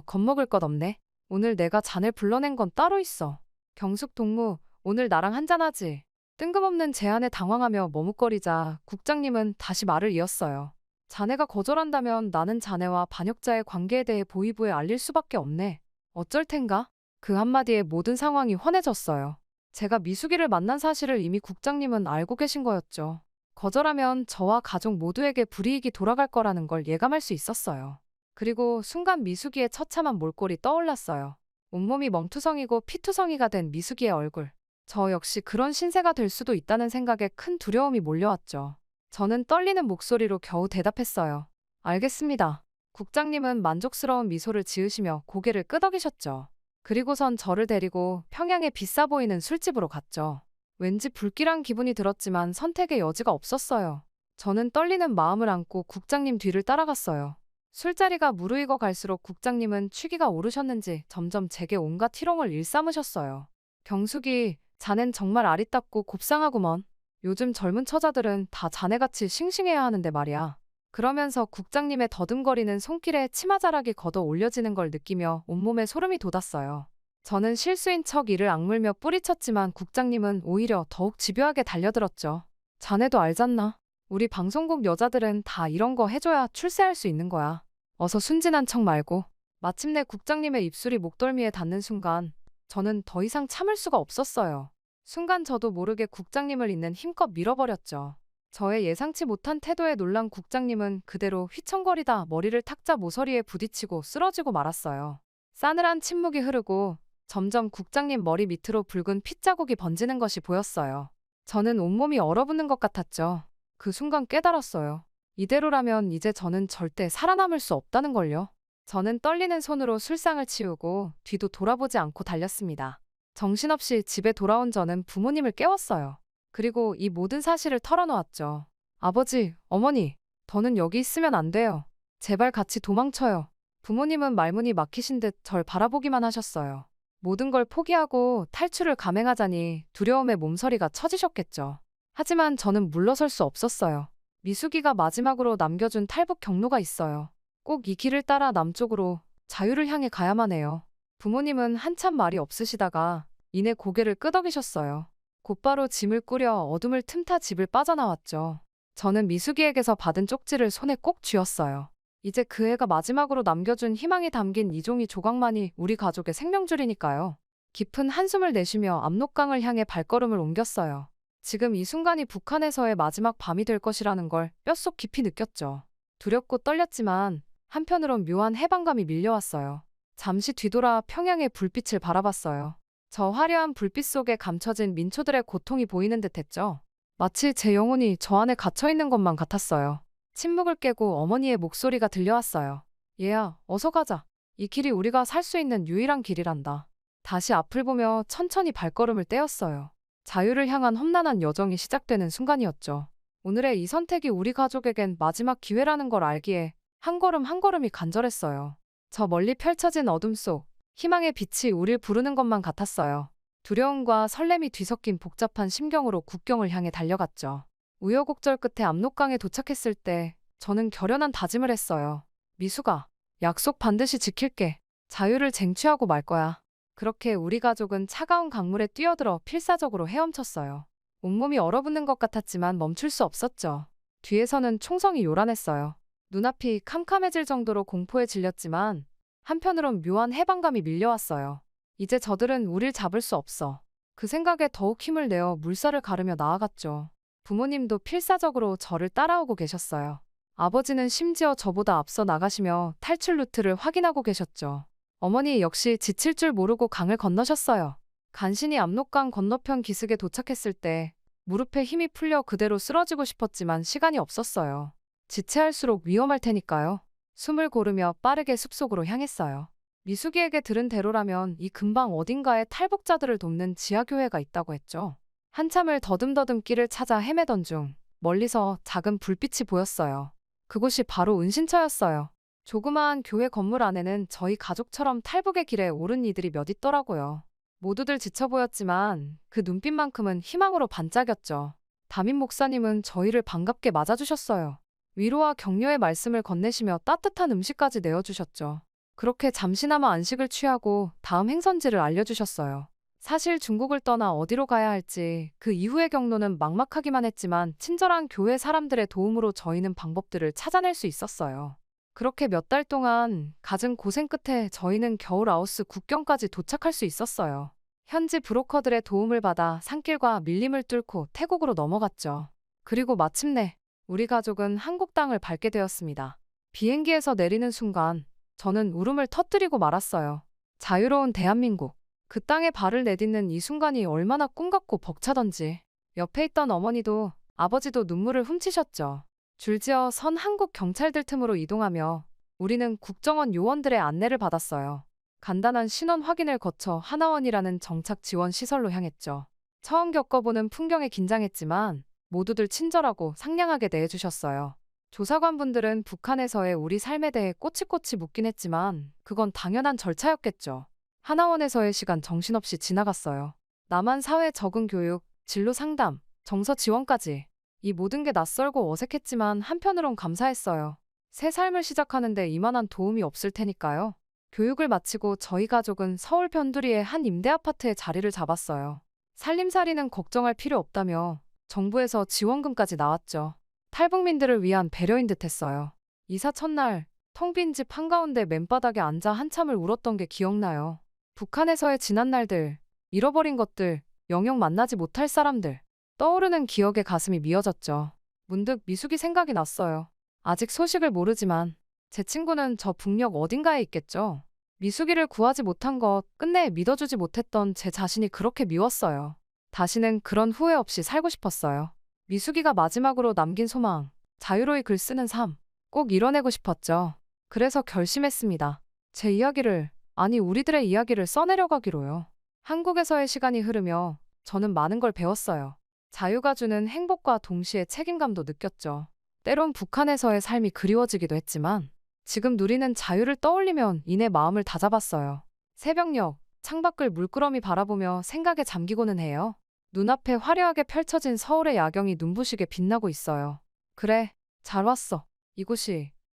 겁먹을 것 없네. 오늘 내가 자네 불러낸 건 따로 있어. 경숙 동무, 오늘 나랑 한잔하지? 뜬금없는 제안에 당황하며 머뭇거리자 국장님은 다시 말을 이었어요. 자네가 거절한다면 나는 자네와 반역자의 관계에 대해 보위부에 알릴 수밖에 없네. 어쩔 텐가? 그 한마디에 모든 상황이 훤해졌어요. 제가 미숙이를 만난 사실을 이미 국장님은 알고 계신 거였죠. 거절하면 저와 가족 모두에게 불이익이 돌아갈 거라는 걸 예감할 수 있었어요. 그리고 순간 미숙이의 처참한 몰골이 떠올랐어요. 온몸이 멍투성이고 피투성이가 된 미숙이의 얼굴. 저 역시 그런 신세가 될 수도 있다는 생각에 큰 두려움이 몰려왔죠. 저는 떨리는 목소리로 겨우 대답했어요. 알겠습니다. 국장님은 만족스러운 미소를 지으시며 고개를 끄덕이셨죠. 그리고선 저를 데리고 평양의 비싸 보이는 술집으로 갔죠. 왠지 불길한 기분이 들었지만 선택의 여지가 없었어요. 저는 떨리는 마음을 안고 국장님 뒤를 따라갔어요. 술자리가 무르익어 갈수록 국장님은 취기가 오르셨는지 점점 제게 온갖 희롱을 일삼으셨어요. 경숙이, 자넨 정말 아리따고 곱상하구먼. 요즘 젊은 처자들은 다 자네같이 싱싱해야 하는데 말이야. 그러면서 국장님의 더듬거리는 손길에 치마자락이 걷어 올려지는 걸 느끼며 온몸에 소름이 돋았어요. 저는 실수인 척 이를 악물며 뿌리쳤지만 국장님은 오히려 더욱 집요하게 달려들었죠. 자네도 알잖나. 우리 방송국 여자들은 다 이런 거 해줘야 출세할 수 있는 거야. 어서 순진한 척 말고. 마침내 국장님의 입술이 목덜미에 닿는 순간 저는 더 이상 참을 수가 없었어요. 순간 저도 모르게 국장님을 잇는 힘껏 밀어버렸죠. 저의 예상치 못한 태도에 놀란 국장님은 그대로 휘청거리다 머리를 탁자 모서리에 부딪히고 쓰러지고 말았어요. 싸늘한 침묵이 흐르고 점점 국장님 머리 밑으로 붉은 핏자국이 번지는 것이 보였어요. 저는 온몸이 얼어붙는 것 같았죠. 그 순간 깨달았어요. 이대로라면 이제 저는 절대 살아남을 수 없다는 걸요. 저는 떨리는 손으로 술상을 치우고 뒤도 돌아보지 않고 달렸습니다. 정신없이 집에 돌아온 저는 부모님을 깨웠어요. 그리고 이 모든 사실을 털어놓았죠. 아버지, 어머니, 더는 여기 있으면 안 돼요. 제발 같이 도망쳐요. 부모님은 말문이 막히신 듯 절 바라보기만 하셨어요. 모든 걸 포기하고 탈출을 감행하자니 두려움에 몸서리가 처지셨겠죠. 하지만 저는 물러설 수 없었어요. 미숙이가 마지막으로 남겨준 탈북 경로가 있어요. 꼭 이 길을 따라 남쪽으로 자유를 향해 가야만 해요. 부모님은 한참 말이 없으시다가 이내 고개를 끄덕이셨어요. 곧바로 짐을 꾸려 어둠을 틈타 집을 빠져나왔죠. 저는 미숙이에게서 받은 쪽지를 손에 꼭 쥐었어요. 이제 그 애가 마지막으로 남겨준 희망이 담긴 이 종이 조각만이 우리 가족의 생명줄이니까요. 깊은 한숨을 내쉬며 압록강을 향해 발걸음을 옮겼어요. 지금 이 순간이 북한에서의 마지막 밤이 될 것이라는 걸 뼛속 깊이 느꼈죠. 두렵고 떨렸지만 한편으론 묘한 해방감이 밀려왔어요. 잠시 뒤돌아 평양의 불빛을 바라봤어요. 저 화려한 불빛 속에 감춰진 민초들의 고통이 보이는 듯했죠. 마치 제 영혼이 저 안에 갇혀있는 것만 같았어요. 침묵을 깨고 어머니의 목소리가 들려왔어요. 얘야, 어서 가자. 이 길이 우리가 살 수 있는 유일한 길이란다. 다시 앞을 보며 천천히 발걸음을 떼었어요. 자유를 향한 험난한 여정이 시작되는 순간이었죠. 오늘의 이 선택이 우리 가족에겐 마지막 기회라는 걸 알기에 한 걸음 한 걸음이 간절했어요. 저 멀리 펼쳐진 어둠 속 희망의 빛이 우릴 부르는 것만 같았어요. 두려움과 설렘이 뒤섞인 복잡한 심경으로 국경을 향해 달려갔죠. 우여곡절 끝에 압록강에 도착했을 때 저는 결연한 다짐을 했어요. 미숙아, 약속 반드시 지킬게. 자유를 쟁취하고 말 거야. 그렇게 우리 가족은 차가운 강물에 뛰어들어 필사적으로 헤엄쳤어요. 온몸이 얼어붙는 것 같았지만 멈출 수 없었죠. 뒤에서는 총성이 요란했어요. 눈앞이 캄캄해질 정도로 공포에 질렸지만 한편으론 묘한 해방감이 밀려왔어요. 이제 저들은 우릴 잡을 수 없어. 그 생각에 더욱 힘을 내어 물살을 가르며 나아갔죠. 부모님도 필사적으로 저를 따라오고 계셨어요. 아버지는 심지어 저보다 앞서 나가시며 탈출 루트를 확인하고 계셨죠. 어머니 역시 지칠 줄 모르고 강을 건너셨어요. 간신히 압록강 건너편 기슭에 도착했을 때 무릎에 힘이 풀려 그대로 쓰러지고 싶었지만 시간이 없었어요. 지체할수록 위험할 테니까요. 숨을 고르며 빠르게 숲속으로 향했어요. 미숙이에게 들은 대로라면 이 근방 어딘가에 탈북자들을 돕는 지하교회가 있다고 했죠. 한참을 더듬더듬 길을 찾아 헤매던 중 멀리서 작은 불빛이 보였어요. 그곳이 바로 은신처였어요. 조그마한 교회 건물 안에는 저희 가족처럼 탈북의 길에 오른 이들이 몇 있더라고요. 모두들 지쳐 보였지만 그 눈빛만큼은 희망으로 반짝였죠. 담임 목사님은 저희를 반갑게 맞아주셨어요. 위로와 격려의 말씀을 건네시며 따뜻한 음식까지 내어주셨죠. 그렇게 잠시나마 안식을 취하고 다음 행선지를 알려주셨어요. 사실 중국을 떠나 어디로 가야 할지 그 이후의 경로는 막막하기만 했지만 친절한 교회 사람들의 도움으로 저희는 방법들을 찾아낼 수 있었어요. 그렇게 몇 달 동안 갖은 고생 끝에 저희는 겨우 라오스 국경까지 도착할 수 있었어요. 현지 브로커들의 도움을 받아 산길과 밀림을 뚫고 태국으로 넘어갔죠. 그리고 마침내 우리 가족은 한국 땅을 밟게 되었습니다. 비행기에서 내리는 순간 저는 울음을 터뜨리고 말았어요. 자유로운 대한민국. 그 땅에 발을 내딛는 이 순간이 얼마나 꿈같고 벅차던지. 옆에 있던 어머니도 아버지도 눈물을 훔치셨죠. 줄지어 선 한국 경찰들 틈으로 이동하며 우리는 국정원 요원들의 안내를 받았어요. 간단한 신원 확인을 거쳐 하나원이라는 정착 지원 시설로 향했죠. 처음 겪어보는 풍경에 긴장했지만 모두들 친절하고 상냥하게 대해주셨어요. 조사관분들은 북한에서의 우리 삶에 대해 꼬치꼬치 묻긴 했지만 그건 당연한 절차였겠죠. 하나원에서의 시간 정신없이 지나갔어요. 남한 사회 적응 교육, 진로 상담, 정서 지원까지. 이 모든 게 낯설고 어색했지만 한편으론 감사했어요. 새 삶을 시작하는데 이만한 도움이 없을 테니까요. 교육을 마치고 저희 가족은 서울 변두리의 한 임대 아파트에 자리를 잡았어요. 살림살이는 걱정할 필요 없다며 정부에서 지원금까지 나왔죠. 탈북민들을 위한 배려인 듯 했어요. 이사 첫날 텅 빈 집 한가운데 맨바닥에 앉아 한참을 울었던 게 기억나요. 북한에서의 지난 날들, 잃어버린 것들, 영영 만나지 못할 사람들. 떠오르는 기억에 가슴이 미어졌죠. 문득 미숙이 생각이 났어요. 아직 소식을 모르지만 제 친구는 저 북녘 어딘가에 있겠죠. 미숙이를 구하지 못한 것, 끝내 믿어주지 못했던 제 자신이 그렇게 미웠어요. 다시는 그런 후회 없이 살고 싶었어요. 미숙이가 마지막으로 남긴 소망, 자유로이 글 쓰는 삶, 꼭 이뤄내고 싶었죠. 그래서 결심했습니다. 제 이야기를, 아니 우리들의 이야기를 써내려가기로요. 한국에서의 시간이 흐르며 저는 많은 걸 배웠어요. 자유가 주는 행복과 동시에 책임감도 느꼈죠. 때론 북한에서의 삶이 그리워지기도 했지만 지금 누리는 자유를 떠올리면 이내 마음을 다잡았어요. 새벽녘, 창밖을 물끄러미 바라보며 생각에 잠기고는 해요. 눈앞에 화려하게 펼쳐진 서울의 야경이 눈부시게 빛나고 있어요. 그래, 잘 왔어.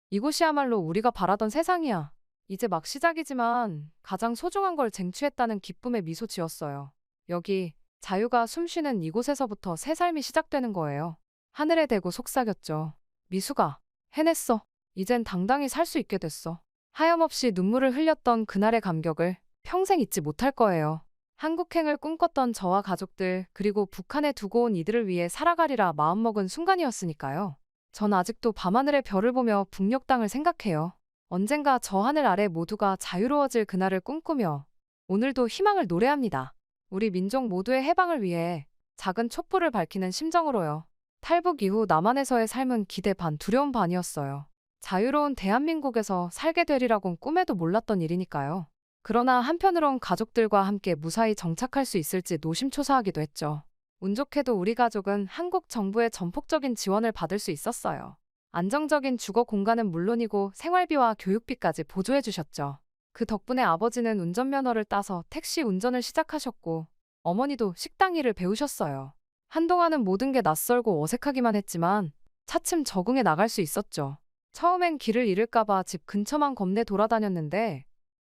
이곳이야말로 우리가 바라던 세상이야. 이제 막 시작이지만 가장 소중한 걸 쟁취했다는 기쁨에 미소 지었어요. 여기, 자유가 숨쉬는 이곳에서부터 새 삶이 시작되는 거예요. 하늘에 대고 속삭였죠. 미숙아, 해냈어. 이젠 당당히 살 수 있게 됐어. 하염없이 눈물을 흘렸던 그날의 감격을 평생 잊지 못할 거예요. 한국행을 꿈꿨던 저와 가족들, 그리고 북한에 두고 온 이들을 위해 살아가리라 마음먹은 순간이었으니까요. 전 아직도 밤하늘의 별을 보며 북녘 땅을 생각해요. 언젠가 저 하늘 아래 모두가 자유로워질 그날을 꿈꾸며 오늘도 희망을 노래합니다. 우리 민족 모두의 해방을 위해 작은 촛불을 밝히는 심정으로요. 탈북 이후 남한에서의 삶은 기대 반 두려움 반이었어요. 자유로운 대한민국에서 살게 되리라곤 꿈에도 몰랐던 일이니까요. 그러나 한편으론 가족들과 함께 무사히 정착할 수 있을지 노심초사하기도 했죠. 운 좋게도 우리 가족은 한국 정부의 전폭적인 지원을 받을 수 있었어요. 안정적인 주거 공간은 물론이고 생활비와 교육비까지 보조해 주셨죠. 그 덕분에 아버지는 운전면허를 따서 택시 운전을 시작하셨고 어머니도 식당 일을 배우셨어요. 한동안은 모든 게 낯설고 어색하기만 했지만 차츰 적응해 나갈 수 있었죠. 처음엔 길을 잃을까봐 집 근처만 겁내 돌아다녔는데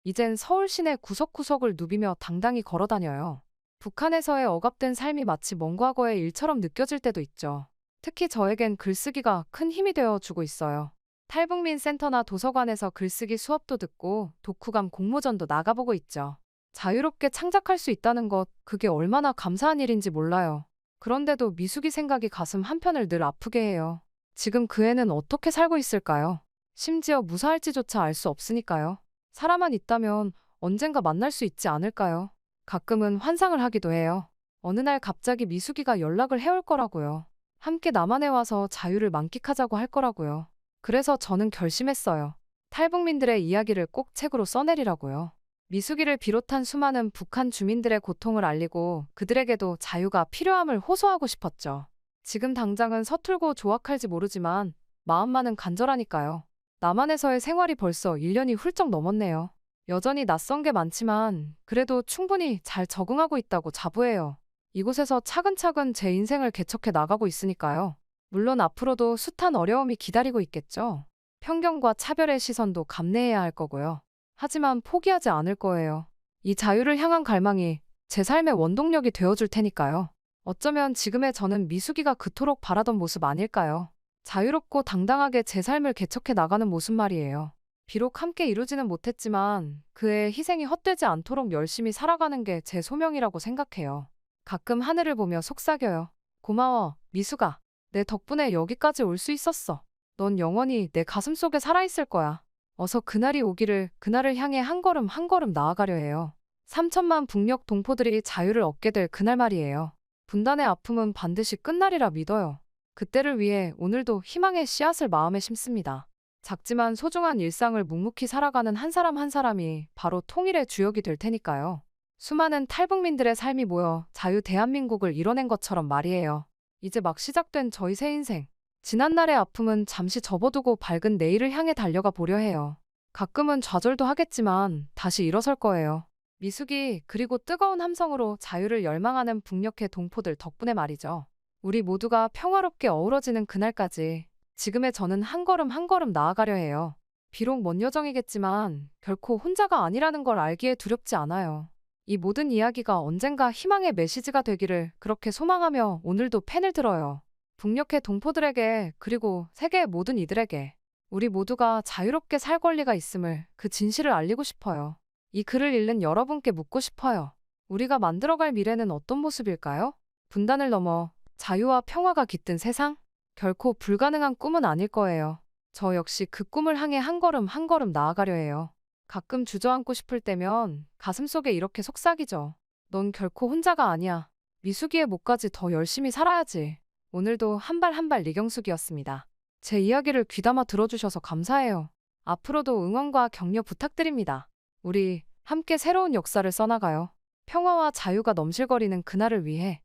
이젠 서울 시내 구석구석을 누비며 당당히 걸어다녀요. 북한에서의 억압된 삶이 마치 먼 과거의 일처럼 느껴질 때도 있죠. 특히 저에겐 글쓰기가 큰 힘이 되어 주고 있어요. 탈북민 센터나 도서관에서 글쓰기 수업도 듣고 독후감 공모전도 나가보고 있죠. 자유롭게 창작할 수 있다는 것, 그게 얼마나 감사한 일인지 몰라요. 그런데도 미숙이 생각이 가슴 한편을 늘 아프게 해요. 지금 그 애는 어떻게 살고 있을까요? 심지어 무사할지조차 알 수 없으니까요. 사람만 있다면 언젠가 만날 수 있지 않을까요? 가끔은 환상을 하기도 해요. 어느 날 갑자기 미숙이가 연락을 해올 거라고요. 함께 남한에 와서 자유를 만끽하자고 할 거라고요. 그래서 저는 결심했어요. 탈북민들의 이야기를 꼭 책으로 써내리라고요. 미숙이를 비롯한 수많은 북한 주민들의 고통을 알리고 그들에게도 자유가 필요함을 호소하고 싶었죠. 지금 당장은 서툴고 조악할지 모르지만 마음만은 간절하니까요. 남한에서의 생활이 벌써 1년이 훌쩍 넘었네요. 여전히 낯선 게 많지만 그래도 충분히 잘 적응하고 있다고 자부해요. 이곳에서 차근차근 제 인생을 개척해 나가고 있으니까요. 물론 앞으로도 숱한 어려움이 기다리고 있겠죠. 편견과 차별의 시선도 감내해야 할 거고요. 하지만 포기하지 않을 거예요. 이 자유를 향한 갈망이 제 삶의 원동력이 되어줄 테니까요. 어쩌면 지금의 저는 미숙이가 그토록 바라던 모습 아닐까요? 자유롭고 당당하게 제 삶을 개척해 나가는 모습 말이에요. 비록 함께 이루지는 못했지만 그의 희생이 헛되지 않도록 열심히 살아가는 게 제 소명이라고 생각해요. 가끔 하늘을 보며 속삭여요. 고마워, 미숙아. 내 덕분에 여기까지 올 수 있었어. 넌 영원히 내 가슴속에 살아있을 거야. 어서 그날이 오기를, 그날을 향해 한 걸음 한 걸음 나아가려 해요. 3천만 북녘 동포들이 자유를 얻게 될 그날 말이에요. 분단의 아픔은 반드시 끝나리라 믿어요. 그때를 위해 오늘도 희망의 씨앗을 마음에 심습니다. 작지만 소중한 일상을 묵묵히 살아가는 한 사람 한 사람이 바로 통일의 주역이 될 테니까요. 수많은 탈북민들의 삶이 모여 자유 대한민국을 이뤄낸 것처럼 말이에요. 이제 막 시작된 저희 새 인생. 지난날의 아픔은 잠시 접어두고 밝은 내일을 향해 달려가 보려 해요. 가끔은 좌절도 하겠지만 다시 일어설 거예요. 미숙이 그리고 뜨거운 함성으로 자유를 열망하는 북녘의 동포들 덕분에 말이죠. 우리 모두가 평화롭게 어우러지는 그날까지 지금의 저는 한 걸음 한 걸음 나아가려 해요. 비록 먼 여정이겠지만 결코 혼자가 아니라는 걸 알기에 두렵지 않아요. 이 모든 이야기가 언젠가 희망의 메시지가 되기를 그렇게 소망하며 오늘도 펜을 들어요. 북녘의 동포들에게 그리고 세계의 모든 이들에게 우리 모두가 자유롭게 살 권리가 있음을 그 진실을 알리고 싶어요. 이 글을 읽는 여러분께 묻고 싶어요. 우리가 만들어갈 미래는 어떤 모습일까요? 분단을 넘어 자유와 평화가 깃든 세상? 결코 불가능한 꿈은 아닐 거예요. 저 역시 그 꿈을 향해 한 걸음 한 걸음 나아가려 해요. 가끔 주저앉고 싶을 때면 가슴속에 이렇게 속삭이죠. 넌 결코 혼자가 아니야. 미숙이의 목까지 더 열심히 살아야지. 오늘도 한 발 한 발 리경숙이었습니다. 제 이야기를 귀담아 들어주셔서 감사해요. 앞으로도 응원과 격려 부탁드립니다. 우리 함께 새로운 역사를 써나가요. 평화와 자유가 넘실거리는 그날을 위해.